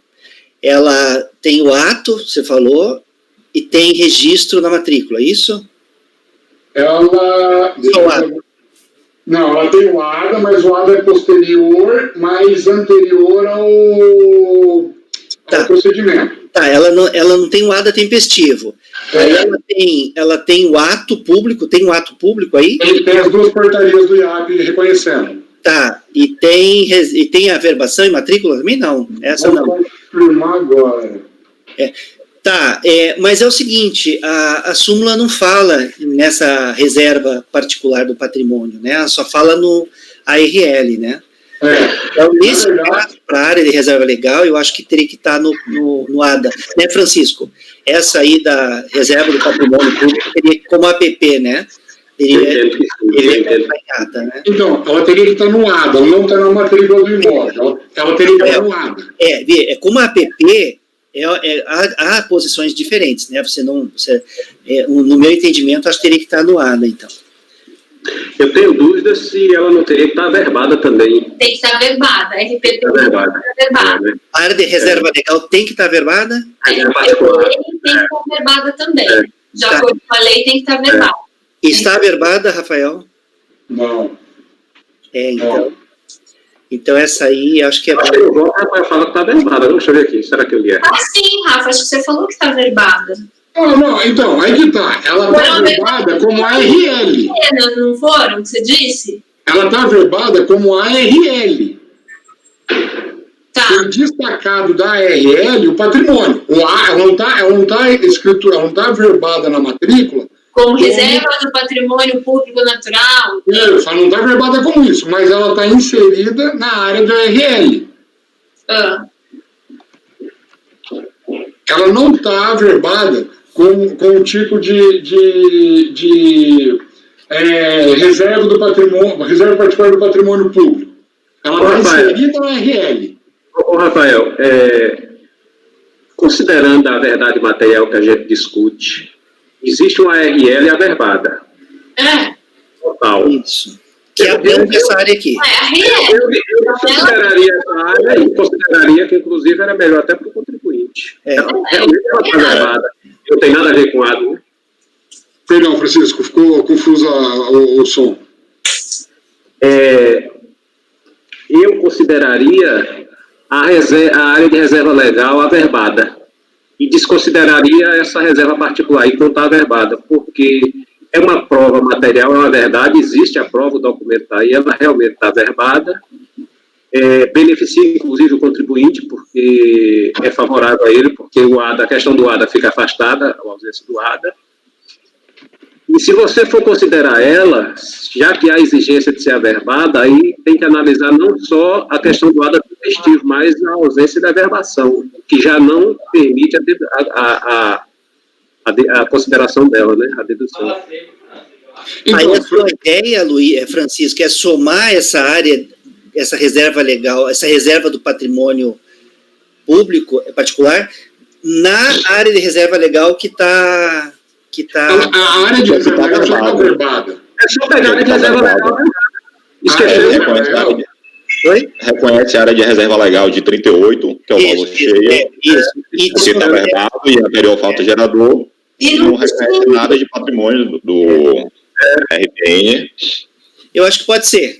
ela tem o ato, você falou, e tem registro na matrícula, isso? Não, ela tem o ADA, mas o ADA é posterior, mas anterior ao procedimento. Tá, ela não tem o ADA tempestivo. Aí ela tem o ato público, tem um ato público aí? Tem as duas portarias do IAP reconhecendo. Tá, e tem a verbação e matrícula também? Não, essa não. Vou confirmar agora. Tá, mas é o seguinte, a súmula não fala nessa reserva particular do patrimônio, né? Ela só fala no ARL, né? Então, nesse caso, para a área de reserva legal, eu acho que teria que estar no ADA, né, Francisco? Essa aí da reserva do patrimônio público teria como APP, né? Teria entendo que sim, eu que entendo. estar em ata, né? Então, ela teria que estar no ADA, ela não está na matrícula do imóvel. Ela teria que estar no ADA. Como a APP, há posições diferentes, né? No meu entendimento, acho que teria que estar no ADA, então. Eu tenho dúvidas se ela não teria que estar averbada também. Tem que estar verbada. RPP tem que Averbada. estar verbada. Né? A área de reserva legal tem que estar averbada? A É RPP particular. tem que estar verbada também. De Tá. acordo com a lei, tem que estar verbada. Está averbada, Rafael? Não. Então. Então, essa aí, acho que é Acho que eu vou, Rafael fala que está averbada. Deixa eu ver aqui. Será que eu li errado? Ah, sim, Rafa, acho que você falou que está verbada. Não, então, aí que tá. Ela está verbada como ARL. Não foram, que você disse? Ela está verbada como ARL. Tá. Foi destacado da ARL o patrimônio. Ela não está escritura, ela não está verbada na matrícula. Como reserva do patrimônio público natural. Ela não está verbada como isso, mas ela está inserida na área da ARL. Ela não está averbada com o tipo de reserva do patrimônio, reserva particular do patrimônio público. Ela está inserida na RL. Ô, Rafael, considerando a verdade material que a gente discute, existe uma ARL averbada. Total. Isso. Que abrange essa área aqui. Eu consideraria essa área e consideraria que, inclusive, era melhor até para o contribuinte. Realmente ela está averbada. Não tem nada a ver com a né? Perdão, Francisco, ficou confuso o som. Eu consideraria a área de reserva legal averbada e desconsideraria essa reserva particular aí que não está averbada, porque é uma prova material, é uma verdade, existe a prova, o documento está aí, ela realmente está averbada, beneficia inclusive o contribuinte, porque é favorável a ele, porque a questão do ADA fica afastada, a ausência do ADA. E se você for considerar ela, já que há exigência de ser averbada, aí tem que analisar não só a questão do ADA tempestivo, mas a ausência da averbação, que já não permite a consideração dela, né, a dedução. Aí a sua ideia, Francisco, é somar essa área, essa reserva legal, essa reserva do patrimônio público particular, na área de reserva legal que está... A área de reserva legal já está averbada. É só pegar a área de reserva legal. Reconhece a área de reserva legal de 38, que é o valor cheio. Porque está averbado e anterior falta gerador. E não reconhece nada de patrimônio do RPN. Eu acho que pode ser.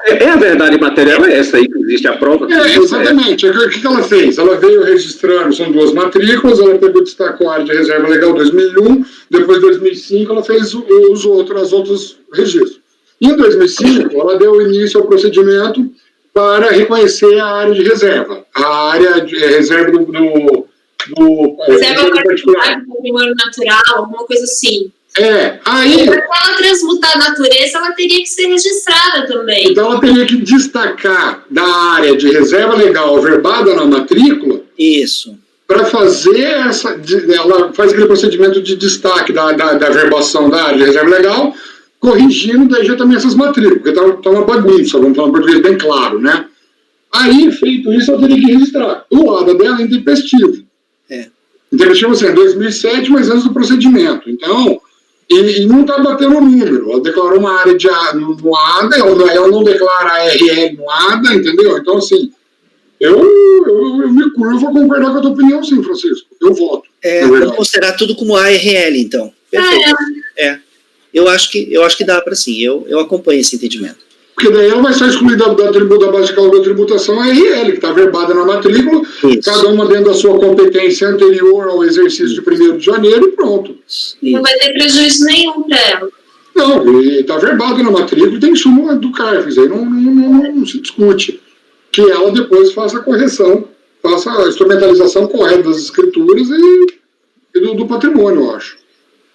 A verdade material é essa aí, que existe a prova. Exatamente. O que ela fez? Ela veio registrando, são 2 matrículas, ela pegou e destacou a área de reserva legal 2001, depois 2005 ela fez os outros registros. Em 2005, ela deu início ao procedimento para reconhecer a área de reserva, a área de reserva do reserva particular do patrimônio natural, alguma coisa assim. Aí... Para ela transmutar a natureza, ela teria que ser registrada também. Então, ela teria que destacar da área de reserva legal averbada na matrícula. Isso. Para fazer ela faz aquele procedimento de destaque da averbação da área de reserva legal, corrigindo daí já também essas matrículas, porque está uma bagunça, vamos falar em português bem claro, né? Aí, feito isso, ela teria que registrar. O ADA dela é intempestivo. Intempestivo, assim, 2007, mas antes do procedimento. Então... E não está batendo o número. Ela declarou uma área no ADA, ela não declara a RL no ADA, entendeu? Então, assim, eu me curvo a concordar com a tua opinião, sim, Francisco. Eu voto. Vamos considerar tudo como ARL, então. Perfeito. Eu acho que dá para sim. Eu acompanho esse entendimento. Porque daí ela vai ser excluída da base de cálculo da tributação a RL, que está verbada na matrícula, cada uma dentro da sua competência anterior ao exercício de 1º de janeiro e pronto. Não vai ter prejuízo nenhum para ela. Não, está verbada na matrícula e tem súmula do CARFES, aí não se discute. Que ela depois faça a correção, faça a instrumentalização correta das escrituras e do patrimônio, eu acho.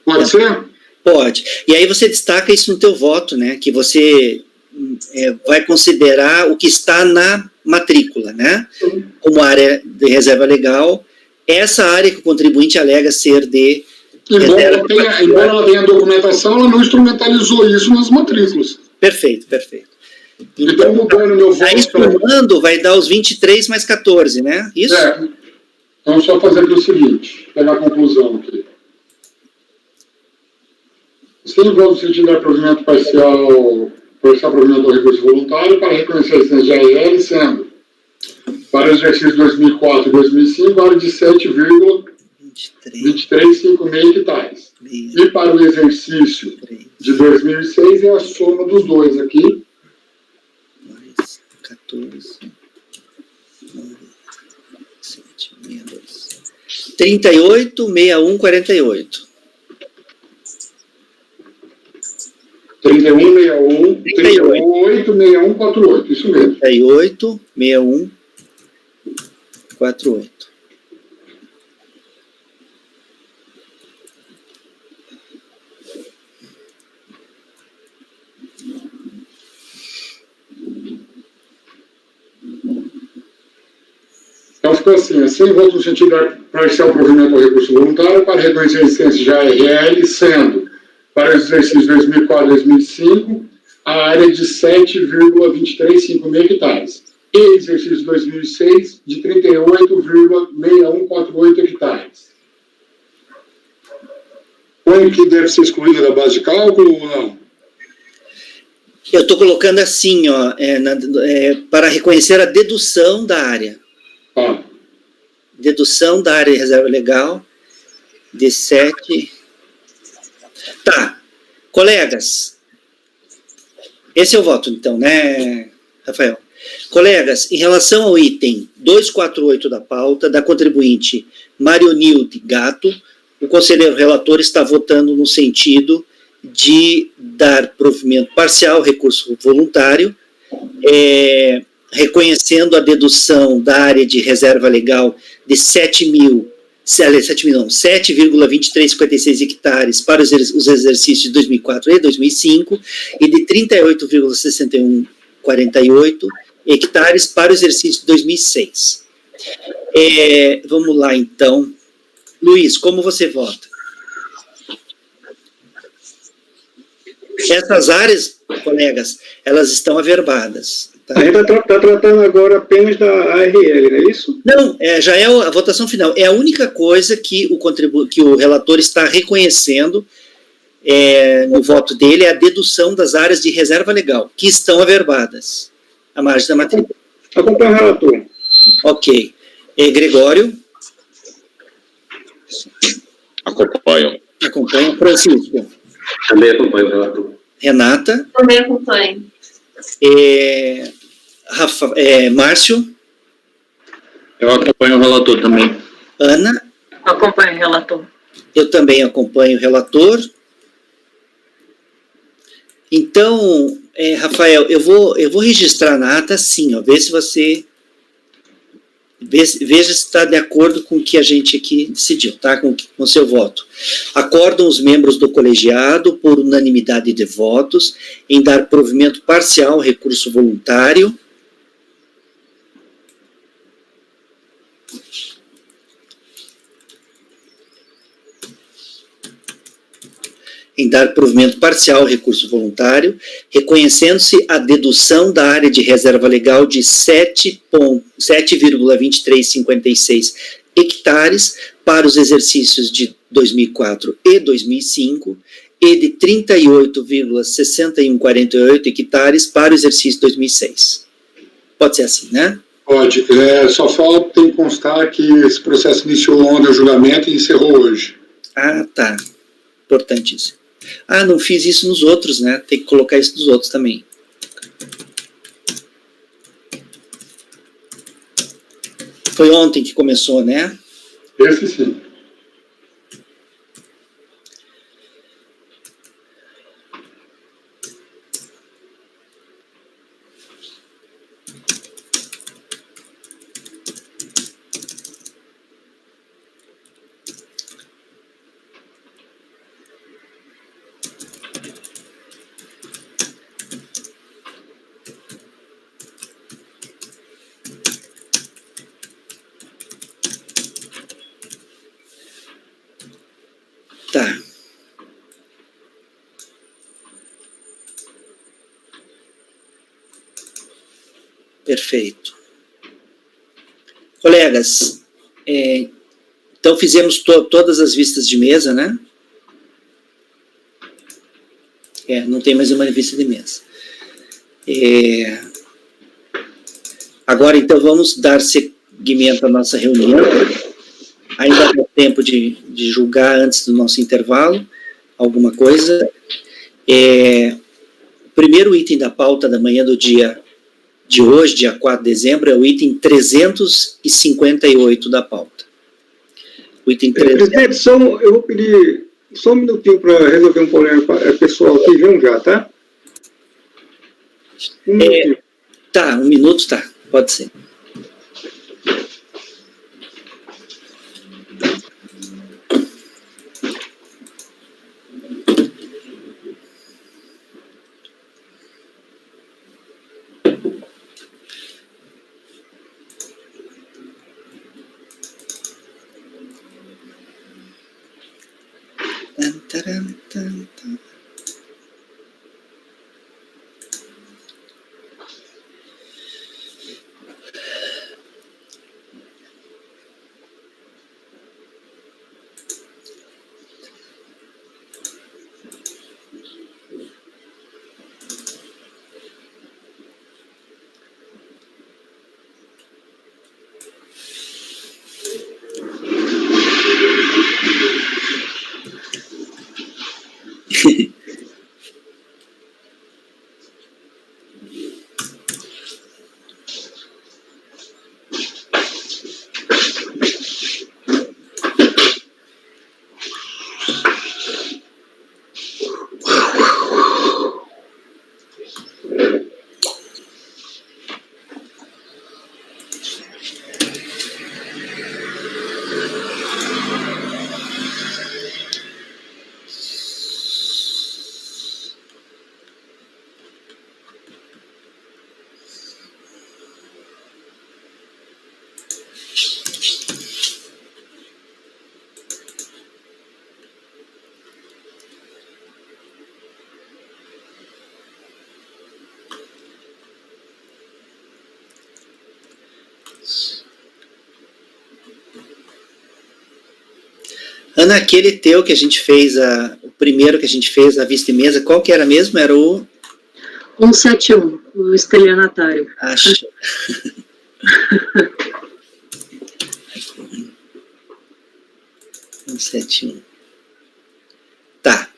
Pode ser? Pode. E aí você destaca isso no teu voto, né? Que você... vai considerar o que está na matrícula, né? Como área de reserva legal, essa área que o contribuinte alega ser de Embora ela tenha documentação, ela não instrumentalizou isso nas matrículas. Perfeito. Então, mudando meu voto... Aí, somando, vai dar os 23 mais 14, né? Isso? Então, só fazer aqui o seguinte, pegar a conclusão aqui. Sem voto no sentido de provimento parcial provimento do recurso voluntário para reconhecer a licença de AEL, sendo, para o exercício 2004 e 2005, área de 7,2356 hectares. E para o exercício de 2006 é a soma dos dois aqui. Mais 14, 7, 62. 38, 61, 48. 31, 61, 38, 61, 48, isso mesmo. 38, 61, 48. Então ficou assim, sem voto no sentido de parcial provimento ao recurso voluntário para reconhecer a licença de ARL, sendo, para o exercício 2004 e 2005, a área de 7,2356 hectares. E exercício 2006, de 38,6148 hectares. Põe que deve ser excluída da base de cálculo ou não? Eu estou colocando assim, ó, para reconhecer a dedução da área. Dedução da área de reserva legal de 7. Tá, colegas, esse é o voto, então, né, Rafael? Colegas, em relação ao item 248 da pauta, da contribuinte Marionilde Gato, o conselheiro relator está votando no sentido de dar provimento parcial ao recurso voluntário, reconhecendo a dedução da área de reserva legal de 7,2356 hectares para os exercícios de 2004 e 2005 e de 38,6148 hectares para o exercício de 2006. Vamos lá, então. Luiz, como você vota? Essas áreas, colegas, elas estão averbadas. Tá? A gente está tratando agora apenas da ARL, não é isso? Não, já é a votação final. É a única coisa que o relator está reconhecendo no voto dele, é a dedução das áreas de reserva legal, que estão averbadas, à margem da matrícula. Acompanha o relator. Ok. Gregório? Acompanho. Acompanha. Francisco? Também acompanho o relator. Renata? Também acompanho. Márcio? Eu acompanho o relator também. Ana? Acompanho o relator. Eu também acompanho o relator. Então, Rafael, eu vou registrar na ata assim, ó, ver se você... Veja se está de acordo com o que a gente aqui decidiu, tá? Com o seu voto. Acordam os membros do colegiado, por unanimidade de votos, em dar provimento parcial ao recurso voluntário, reconhecendo-se a dedução da área de reserva legal de 7,2356 hectares para os exercícios de 2004 e 2005 e de 38,6148 hectares para o exercício de 2006. Pode ser assim, né? Pode. Só falta em constar que esse processo iniciou ontem o julgamento e encerrou hoje. Ah, tá. Importante isso. Ah, não fiz isso nos outros, né? Tem que colocar isso nos outros também. Foi ontem que começou, né? Esse sim. Tá. Perfeito. Colegas, então fizemos todas as vistas de mesa, né? Não tem mais uma vista de mesa. Agora, então, vamos dar seguimento à nossa reunião. Ainda dá tempo de julgar antes do nosso intervalo alguma coisa. O primeiro item da pauta da manhã do dia de hoje, dia 4 de dezembro, é o item 358 da pauta. O item 300... Presidente, eu vou pedir só um minutinho para resolver um problema pessoal aqui, vamos já, tá? Um minutinho. Tá, 1 minuto, tá, pode ser. Ana, aquele teu que a gente fez, o primeiro que a gente fez, a vista e mesa, qual que era mesmo? Era o... 171, o estelionatário. Acho. 171. Tá.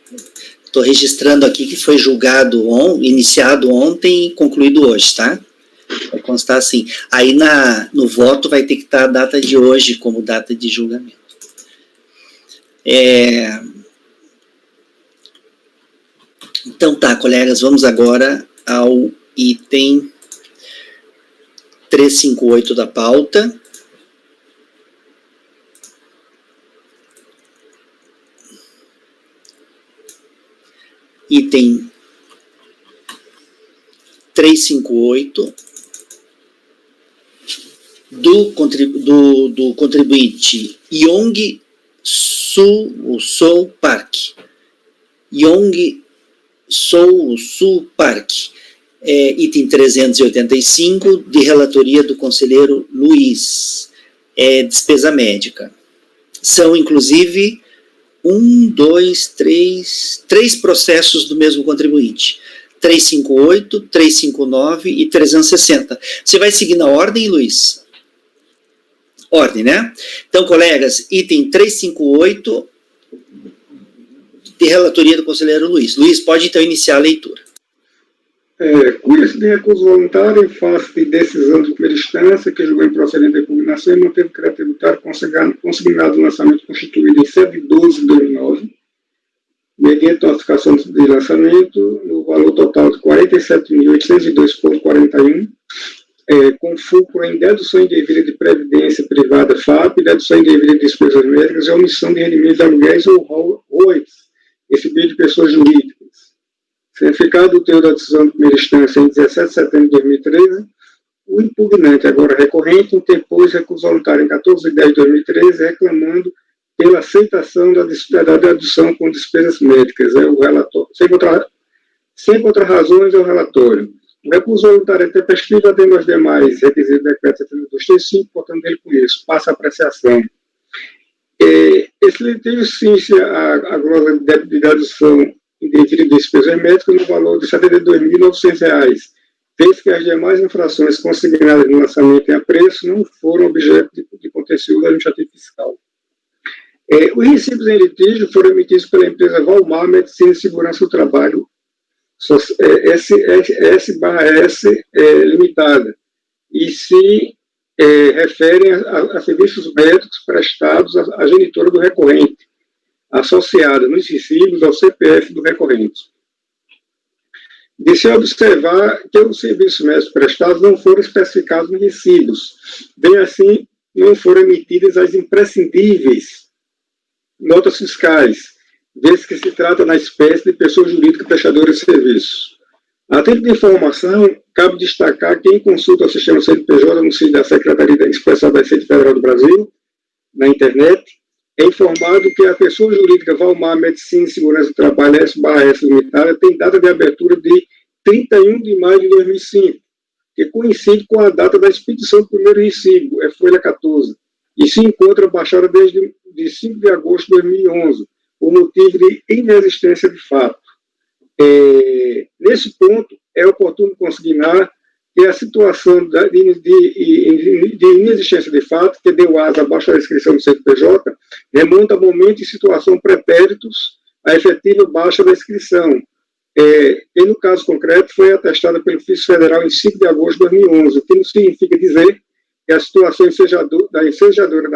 Estou registrando aqui que foi julgado, iniciado ontem e concluído hoje, tá? Vai constar assim. Aí no voto vai ter que estar a data de hoje como data de julgamento. Então tá, colegas, vamos agora ao item 358 da pauta. Item 358 do contribuinte Yong Soo Park. Yong Soo Park. Item 385, de relatoria do conselheiro Luiz. Despesa médica. São, inclusive, 3 processos do mesmo contribuinte. 358, 359 e 360. Você vai seguir na ordem, Luiz? Ordem, né? Então, colegas, item 358, de relatoria do conselheiro Luiz. Luiz, pode então iniciar a leitura. Cuida-se de recurso voluntário em face de decisão de primeira instância que julgou improcedente a impugnação e manteve o crédito tributário consignado no lançamento constituído em 7 de 12 de 2009, mediante notificação de lançamento, no valor total de 47.802,41, com fulcro em dedução indevida de previdência privada FAP, dedução indevida de despesas médicas e omissão de rendimentos de aluguéis ou royalties recebidos de pessoas jurídicas. Certificado o teor da decisão de primeira instância em 17 de setembro de 2013, o impugnante, agora recorrente, interpôs recurso voluntário em 14 de 10 de 2013, reclamando pela aceitação da dedução com despesas médicas. O relatório, sem contrarrazões, é o relatório. O recurso voluntário é prescrito atendo aos demais requisitos do decreto 7235, portanto, ele com isso passa a apreciação. Esse litígio cincia a glosa de dedução indevida de despesas médicas no valor de R$ 72.900, vez que as demais infrações consignadas no lançamento em apreço não foram objeto de contencioso administrativo fiscal. Os recibos em litígio foram emitidos pela empresa Valmar Medicina e Segurança do Trabalho, S/S Limitada, e se referem a serviços médicos prestados à genitora do recorrente, associada nos recibos ao CPF do recorrente. De se observar que os serviços médicos prestados não foram especificados nos recibos, bem assim, não foram emitidas as imprescindíveis notas fiscais, desde que se trata na espécie de pessoa jurídica prestadora de serviços. A título de informação, cabe destacar que, em consulta ao sistema CNPJ no sítio da Secretaria da Inspeção da Receita Federal do Brasil, na internet, é informado que a pessoa jurídica Valmar Medicina e Segurança do Trabalho S/S Limitada tem data de abertura de 31 de maio de 2005, que coincide com a data da expedição do primeiro recibo, folha 14, e se encontra baixada desde 5 de agosto de 2011, por motivo de inexistência de fato. Nesse ponto, é oportuno consignar que a situação de inexistência de fato, que deu asa abaixo da inscrição do CNPJ, remonta a momento e situação pretéritos à efetiva baixa da inscrição, e no caso concreto foi atestada pelo Fisco Federal em 5 de agosto de 2011, o que não significa dizer que a situação da ensejadora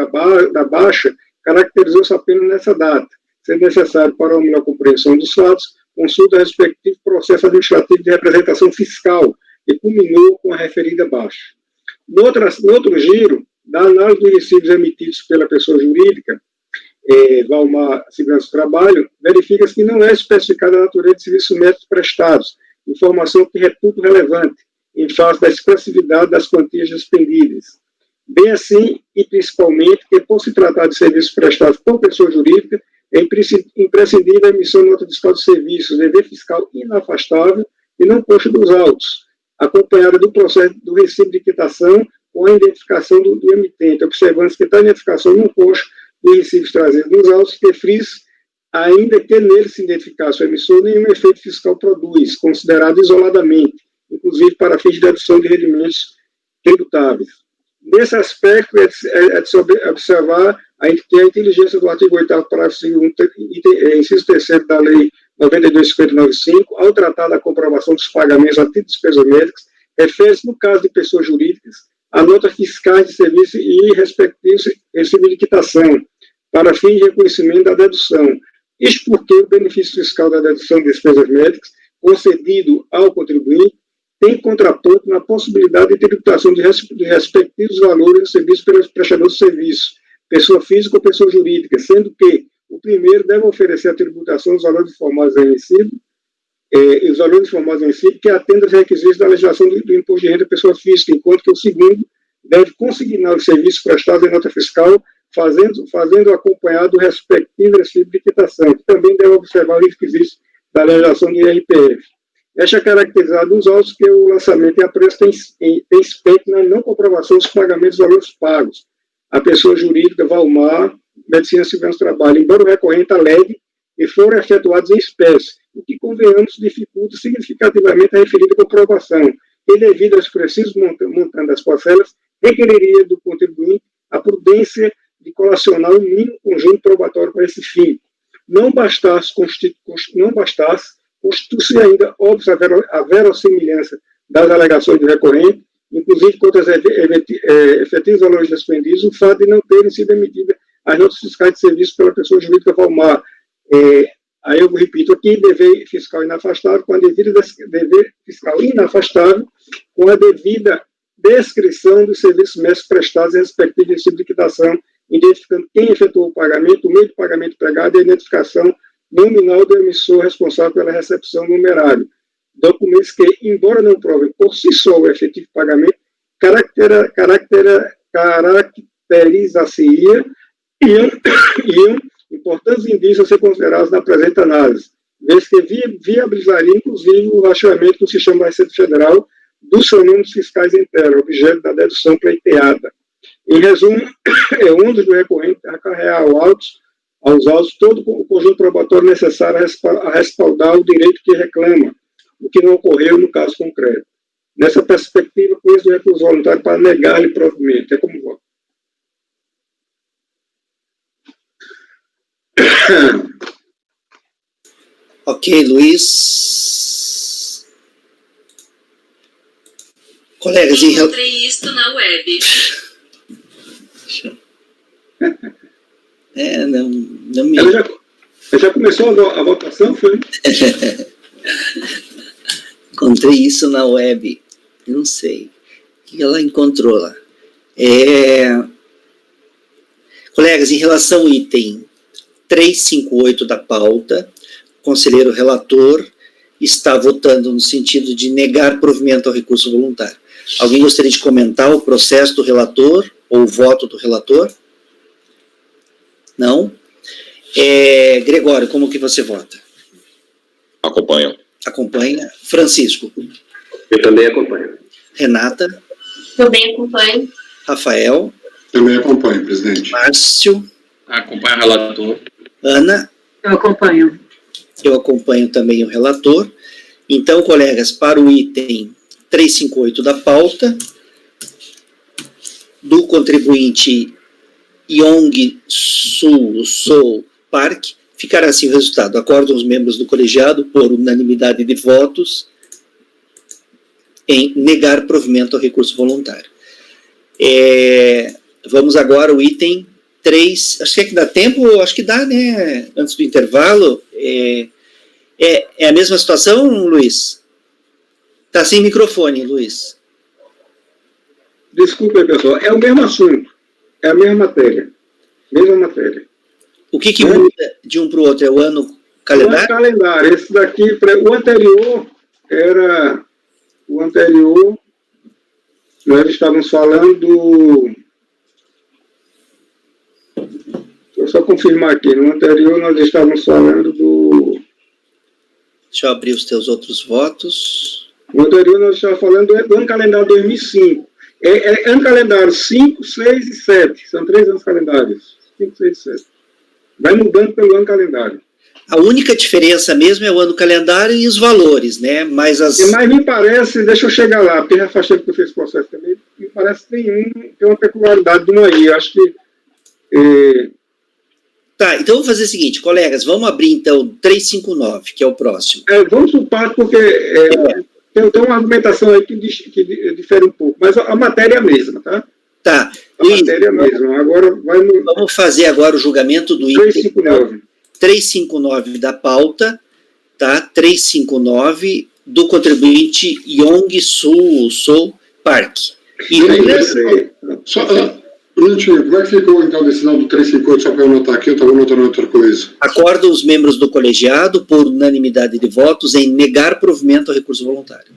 da baixa caracterizou-se apenas nessa data, sendo necessário, para uma melhor compreensão dos fatos, consulta respectivo processo administrativo de representação fiscal, que culminou com a referida baixa. No outro giro, da análise dos recibos emitidos pela pessoa jurídica, Valmar Segurança do Trabalho, verifica-se que não é especificada a natureza de serviços médicos prestados, informação que reputo relevante, em face da expressividade das quantias expendidas. Bem assim, e principalmente, que por se tratar de serviços prestados por pessoa jurídica, é imprescindível a emissão de nota fiscal de serviços, dever fiscal inafastável e não posto dos autos, acompanhada do processo do recibo de quitação com a identificação do emitente, observando-se que tal identificação não posto dos recibos trazidos nos autos, que frise, ainda que nele se identificasse o emissor, nenhum efeito fiscal produz, considerado isoladamente, inclusive para fins de dedução de rendimentos tributáveis. Nesse aspecto, é de se observar que a inteligência do artigo 8º, parágrafo 2º, inciso 3º da Lei 92.595, ao tratar da comprovação dos pagamentos a título de despesas médicas, refere-se, no caso de pessoas jurídicas, a nota fiscais de serviço e respectivos recibos de quitação, para fins de reconhecimento da dedução. Isto porque o benefício fiscal da dedução de despesas médicas, concedido ao contribuinte, tem contraponto na possibilidade de tributação de respectivos valores recebidos pelos prestadores de serviço, pessoa física ou pessoa jurídica, sendo que o primeiro deve oferecer a tributação dos valores informados em recibo, e os valores informados em recibo que atendam aos requisitos da legislação do imposto de renda da pessoa física, enquanto que o segundo deve consignar os serviços prestados em nota fiscal, fazendo acompanhado do respectivo recibo de quitação, que também deve observar os requisitos da legislação do IRPF. Esta é caracterizada nos autos que o lançamento em apreço tem respeito na não comprovação dos pagamentos dos valores pagos. A pessoa jurídica Valmar Medicina e Segurança do Trabalho, embora o recorrente alegue e foram efetuados em espécie, o que, convenhamos, dificulta significativamente a referida comprovação, e devido aos precisos montantes das parcelas, requeriria do contribuinte a prudência de colacionar o mínimo conjunto probatório para esse fim. Não bastasse constitui ainda óbvio a verossimilhança das alegações do recorrente, inclusive contra os efetivos valores despendidos, o fato de não terem sido emitidas as notas fiscais de serviço pela pessoa jurídica Valmar. Aí eu repito aqui, dever fiscal inafastável, com a devida dever fiscal inafastável, com a devida descrição dos serviços médicos prestados e respectivo recibo de quitação, identificando quem efetuou o pagamento, o meio de pagamento empregado e a identificação nominal do emissor responsável pela recepção numerária. Documentos que, embora não provem por si só o efetivo pagamento, caracteriza-se-ia iam importantes indícios a ser considerados na presente análise, vez que viabilizaria, inclusive, o rastreamento no sistema da Receita Federal dos fenômenos fiscais internos, objeto da dedução pleiteada. Em resumo, é onde o recorrente acarrear aos autos todo o conjunto probatório necessário a respaldar o direito que reclama, o que não ocorreu no caso concreto. Nessa perspectiva, conheço o recurso voluntário para negar-lhe provimento. É como voto. Ok, Luiz. Colegas, encontrei isso na web. Não me... Ela já começou a votação, foi? Encontrei isso na web. Não sei. O que ela encontrou lá? Colegas, em relação ao item 358 da pauta, o conselheiro relator está votando no sentido de negar provimento ao recurso voluntário. Alguém gostaria de comentar o processo do relator ou o voto do relator? Não? Gregório, como que você vota? Acompanho. Acompanha. Francisco? Eu também acompanho. Renata? Também acompanho. Rafael? Também acompanho, presidente. Márcio? Acompanho o relator. Ana? Eu acompanho. Eu acompanho também o relator. Então, colegas, para o item 358 da pauta, do contribuinte Yong Soo Park, ficará assim o resultado. Acordam os membros do colegiado, por unanimidade de votos, em negar provimento ao recurso voluntário. Vamos agora ao item 3. Acho que dá tempo? Acho que dá, né? Antes do intervalo. É a mesma situação, Luiz? Está sem microfone, Luiz. Desculpa, pessoal. É o mesmo assunto. É a mesma matéria. Mesma matéria. O que muda de um para o outro? É o ano calendário? O ano calendário. Esse daqui, o anterior era... O anterior, nós estávamos falando... Deixa eu só confirmar aqui. No anterior, nós estávamos falando do... Deixa eu abrir os teus outros votos. No anterior, nós estávamos falando do ano calendário 2005. É ano calendário 5, 6 e 7. São 3 anos calendários. 5, 6 e 7. Vai mudando pelo ano calendário. A única diferença mesmo é o ano calendário e os valores, né? Mas me parece, deixa eu chegar lá, porque já faz tempo que eu fiz esse processo também, me parece que tem uma peculiaridade de uma aí. Eu acho que... Tá, então vamos fazer o seguinte, colegas, vamos abrir então 359, que é o próximo. Vamos por parte, porque tem uma argumentação aí que difere um pouco, mas a matéria é a mesma, tá? Tá. A matéria é a mesma. Agora vamos fazer agora o julgamento do item 359 da pauta, tá? 359 do contribuinte Yong Soo Park. Um minutinho, como é que ficou então a decisão do 358, só para eu anotar aqui, eu estava anotando outra coisa. Acordam os membros do colegiado, por unanimidade de votos, em negar provimento ao recurso voluntário.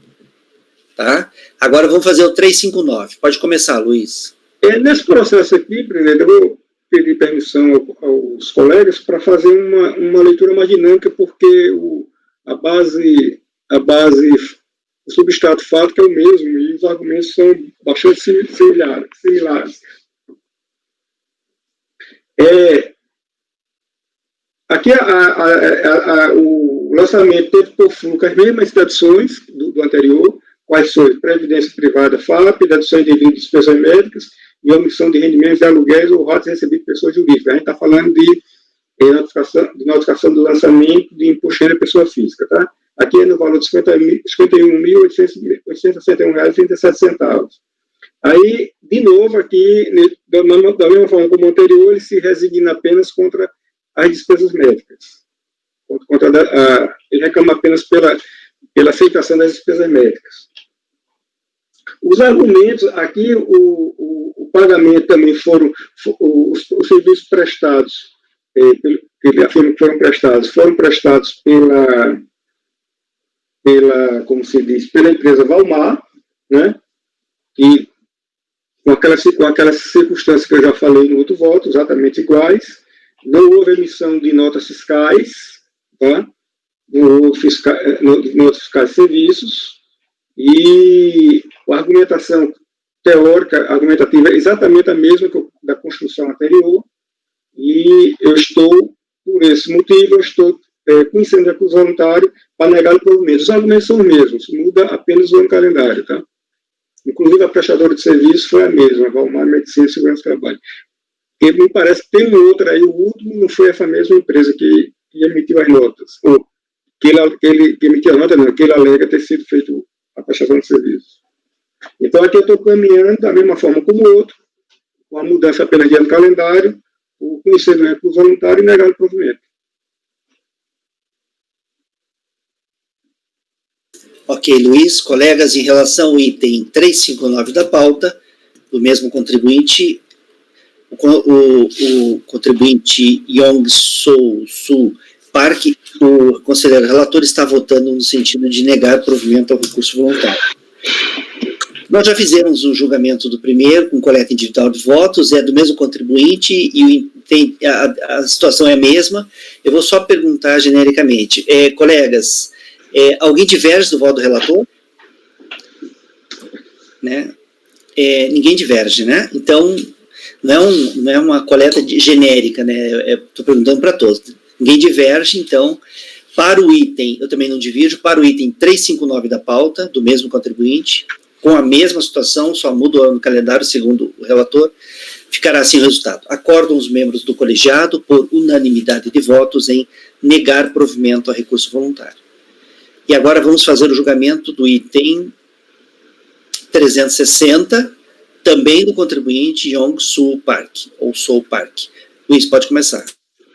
Tá? Agora vamos fazer o 359. Pode começar, Luiz. Nesse processo aqui, presidente, eu vou pedir permissão aos colegas para fazer uma leitura mais dinâmica, porque a base, o substrato fático é o mesmo, e os argumentos são bastante similares. Aqui o lançamento teve por fluxo as mesmas deduções do anterior, quais são Previdência Privada, FAP, dedução indevida de despesas médicas e omissão de rendimentos de aluguéis ou rotas recebidos de pessoas jurídicas. A gente está falando de notificação do lançamento de imposto de renda da pessoa física. Tá? Aqui é no valor de R$ 51.861,37. Aí, de novo, aqui, da mesma forma como o anterior, ele se resigna apenas contra as despesas médicas. Ele reclama apenas pela aceitação das despesas médicas. Os argumentos, aqui, o pagamento também foram os serviços prestados, que ele afirma que foram prestados pela como se diz, pela empresa Valmar, né, que com aquelas circunstâncias que eu já falei no outro voto, exatamente iguais. Não houve emissão de notas fiscais, tá? Não houve notas fiscais de serviços, e a argumentação teórica, argumentativa, é exatamente a mesma da construção anterior, e eu estou, por esse motivo, eu estou conhecendo o recurso voluntário para negar o provimento. Os argumentos são os mesmos, muda apenas o ano calendário, tá? Inclusive, a prestadora de serviço foi a mesma, a Valmar Medicina e Segurança do Trabalho. E me parece que tem outra aí, o último não foi essa mesma empresa que emitiu as notas, ou que ele emitiu as notas, não, que ele alega ter sido feito a prestação de serviço. Então, aqui eu estou caminhando da mesma forma como o outro, com a mudança apenas de ano calendário, o conhecimento do recurso voluntário e negar o provimento. Ok, Luiz. Colegas, em relação ao item 359 da pauta, do mesmo contribuinte, o contribuinte Yong-Soo Park, o conselheiro relator está votando no sentido de negar provimento ao recurso voluntário. Nós já fizemos o julgamento do primeiro, com coleta individual de votos, é do mesmo contribuinte e a situação é a mesma. Eu vou só perguntar genericamente. Colegas, alguém diverge do voto do relator? Né? Ninguém diverge, né? Então, não é uma coleta genérica, né? Estou perguntando para todos. Ninguém diverge, então, para o item, eu também não divirjo, para o item 359 da pauta, do mesmo contribuinte, com a mesma situação, só muda o ano calendário, segundo o relator, ficará assim o resultado. Acordam os membros do colegiado, por unanimidade de votos, em negar provimento a recurso voluntário. E agora vamos fazer o julgamento do item 360, também do contribuinte Yong-Soo Park, ou Soo Park. Luiz, pode começar.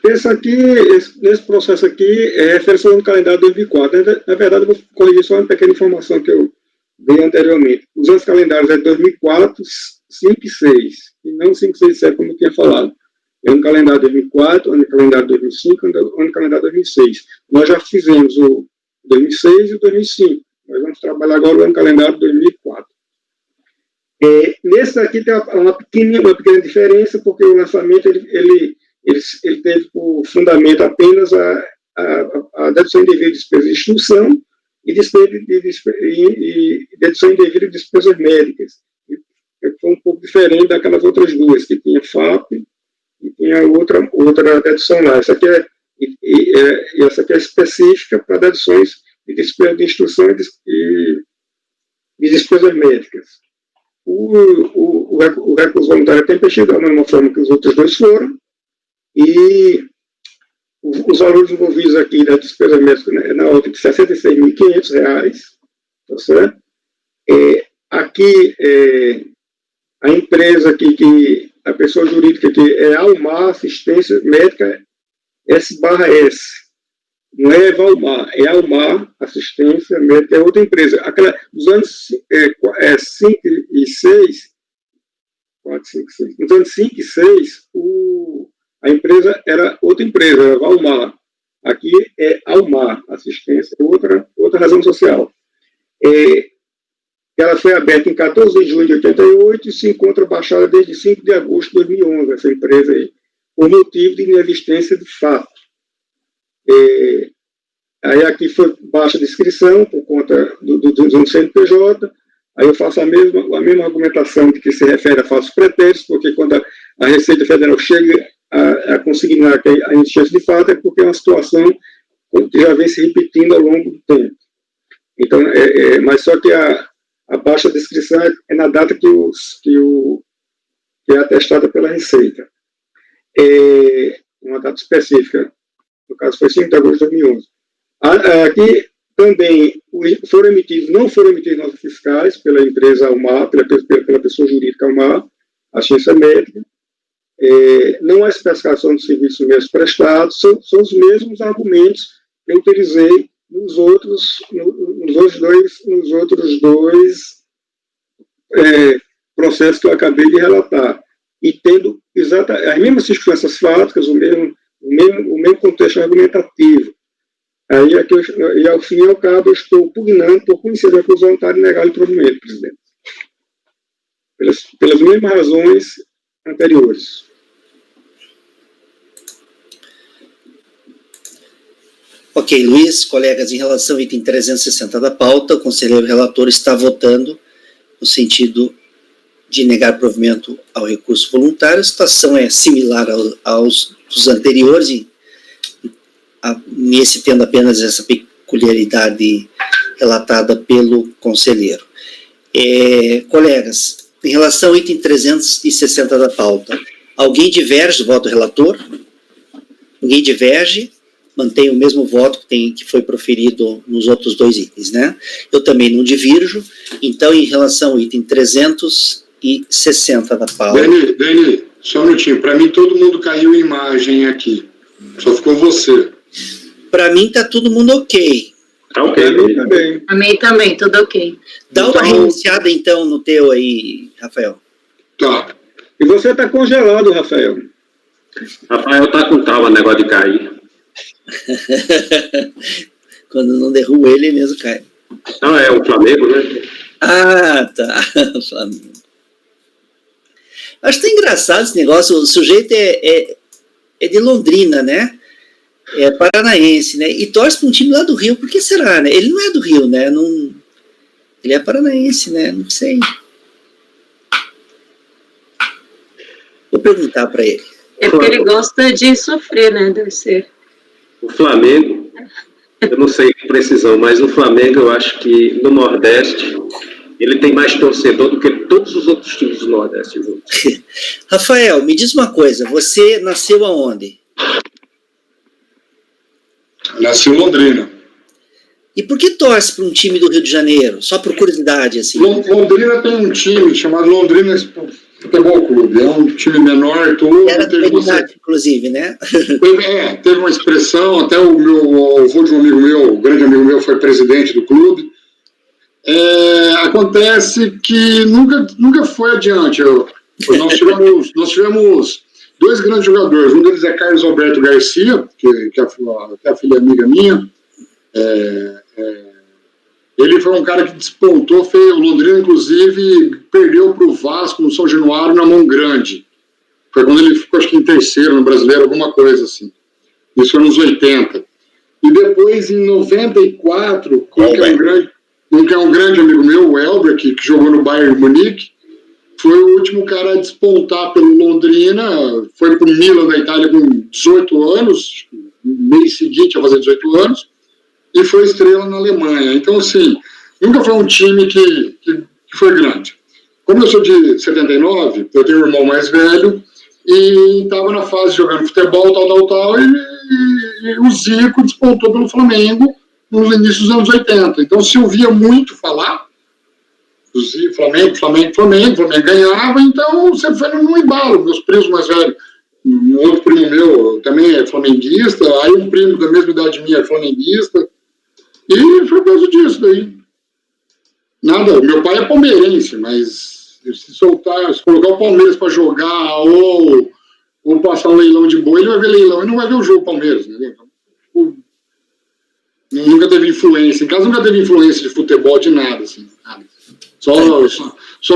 Nesse processo aqui, é referência ao calendário 2004. Na verdade, eu vou corrigir só uma pequena informação que eu dei anteriormente. Os anos calendários é 2004, 5 e 6, e não 5, 6 e 7, como eu tinha falado. É ano calendário 2004, ano calendário 2005, ano calendário 2006. Nós já fizemos o 2006 e o 2005. Nós vamos trabalhar agora o ano calendário 2004. Nesse aqui tem uma pequena diferença, porque o lançamento ele teve por fundamento apenas a dedução indevida de despesas de instrução e dedução indevida de despesas médicas. Foi um pouco diferente daquelas outras duas, que tinha FAP e tinha outra dedução lá. Essa aqui é específica para deduções de despesas de instrução e de despesas médicas. O recurso voluntário tem peixe da mesma forma que os outros dois foram, e os valores envolvidos aqui da despesa médica, né, na ordem de R$ 66.500, tá certo? Aqui, a empresa aqui, a pessoa jurídica aqui é Almar Assistência Médica S/S, não é Valmar, é Almar Assistência Médica, é outra empresa. Nos anos 5 e 6, nos anos 5 e 6, a empresa era outra empresa, era Valmar. Aqui é Almar Assistência, outra razão social. Ela foi aberta em 14 de junho de 88 e se encontra baixada desde 5 de agosto de 2011, essa empresa aí, por motivo de inexistência de fato. Aí aqui foi baixa de inscrição por conta do CNPJ. Aí eu faço a mesma argumentação de que se refere a falsos pretéritos, porque quando a Receita Federal chega a consignar que a inexistência de fato é porque é uma situação que já vem se repetindo ao longo do tempo. Então, mas só que a baixa de inscrição é na data que é atestada pela Receita. Uma data específica, no caso foi 5 de agosto de 2011. Aqui também não foram emitidas notas fiscais pela empresa Almar, pela pessoa jurídica Almar, Assistência Médica. Não há especificação de serviços mesmos prestados, são os mesmos argumentos que eu utilizei nos outros dois processos que eu acabei de relatar, e tendo as mesmas circunstâncias fáticas, o mesmo contexto argumentativo. Aí, ao fim e ao cabo, eu estou pugnando por conhecer o recurso voluntário e negar o provimento, presidente. pelas mesmas razões anteriores. Ok, Luiz, colegas, em relação ao item 360 da pauta, o conselheiro relator está votando no sentido de negar provimento ao recurso voluntário. A situação é similar aos dos anteriores, nesse tendo apenas essa peculiaridade relatada pelo conselheiro. Colegas, em relação ao item 360 da pauta, alguém diverge do voto do relator? Ninguém diverge? Mantém o mesmo voto que foi proferido nos outros dois itens, né? Eu também não divirjo. Então, em relação ao item 360 da pauta... Dani, só um minutinho. Para mim, todo mundo caiu em imagem aqui. Só ficou você. Para mim, está todo mundo ok. Tá ok. Também. A mim também, tudo ok. Dá uma reiniciada, então, no teu aí, Rafael. Tá. E você está congelado, Rafael. Rafael tá com trava, negócio de cair. Quando não derruba ele mesmo cai. Não, é o Flamengo, né? Ah, tá. Flamengo. Acho que tá engraçado esse negócio. O sujeito é de Londrina, né? É paranaense, né? E torce para um time lá do Rio. Por que será, né? Ele não é do Rio, né? Não, ele é paranaense, né? Não sei. Vou perguntar para ele. É porque ele gosta de sofrer, né? Deve ser. O Flamengo, eu não sei com precisão, mas o Flamengo, eu acho que no Nordeste, ele tem mais torcedor do que todos os outros times do Nordeste juntos. Rafael, me diz uma coisa. Você nasceu aonde? Nasci em Londrina. E por que torce para um time do Rio de Janeiro? Só por curiosidade, assim. Londrina tem um time chamado Londrina Futebol Clube. É um time menor, tudo. Era comunidade, inclusive, né? Teve uma expressão, até o avô de um amigo meu, um grande amigo meu, foi presidente do clube. Acontece que nunca foi adiante. Nós tivemos dois grandes jogadores. Um deles é Carlos Alberto Garcia, que é a filha amiga minha. Ele foi um cara que despontou, o Londrina, inclusive, perdeu para o Vasco no São Januário na mão grande. Foi quando ele ficou, acho que em terceiro no Brasileiro, alguma coisa assim. Isso foi nos 80. E depois, em 94, um que é um grande amigo meu, o Elber, que jogou no Bayern Munique, foi o último cara a despontar pelo Londrina, foi para o Milan da Itália com 18 anos, no mês seguinte a fazer 18 anos, e foi estrela na Alemanha. Então, assim, nunca foi um time que foi grande. Como eu sou de 79, eu tenho um irmão mais velho, e estava na fase de jogando futebol, tal, e o Zico despontou pelo Flamengo no início dos anos 80. Então, se ouvia muito falar, o Zico, Flamengo ganhava, então você foi num embalo. Meus primos mais velhos, um outro primo meu também é flamenguista, aí um primo da mesma idade minha é flamenguista, e foi por causa disso daí. Nada, meu pai é palmeirense, mas se colocar o Palmeiras para jogar ou passar um leilão de boi, ele vai ver leilão e não vai ver o jogo Palmeiras, entendeu? Então, nunca teve influência, em casa nunca teve influência de futebol, de nada, assim, nada. Só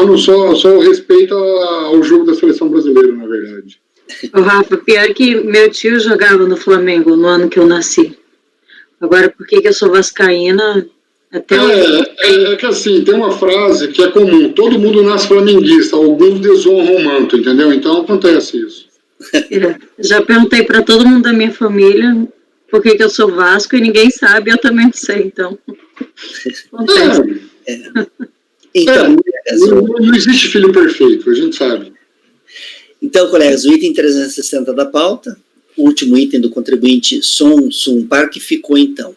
o respeito ao jogo da seleção brasileira, na verdade. O Rafa, pior que meu tio jogava no Flamengo no ano que eu nasci. Agora, por que eu sou vascaína? É que assim, tem uma frase que é comum, todo mundo nasce flamenguista, alguns desonram o manto, entendeu? Então acontece isso. Já perguntei para todo mundo da minha família por que eu sou Vasco e ninguém sabe, eu também não sei, então. Acontece. Então, não existe filho perfeito, a gente sabe. Então, colegas, o item 360 da pauta, o último item do contribuinte Son Sun Park ficou, então.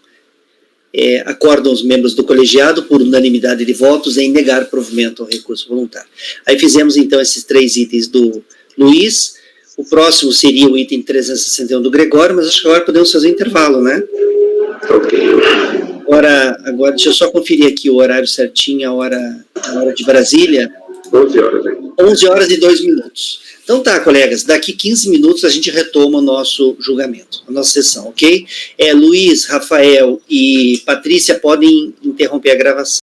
Acordam os membros do colegiado, por unanimidade de votos, em negar provimento ao recurso voluntário. Aí fizemos, então, esses três itens do Luiz. O próximo seria o item 361 do Gregório, mas acho que agora podemos fazer um intervalo, né? Ok. Agora deixa eu só conferir aqui o horário certinho, a hora de Brasília. 11 horas, hein? 11 horas e 2 minutos. Então tá, colegas, daqui 15 minutos a gente retoma o nosso julgamento, a nossa sessão, ok? Luiz, Rafael e Patrícia podem interromper a gravação.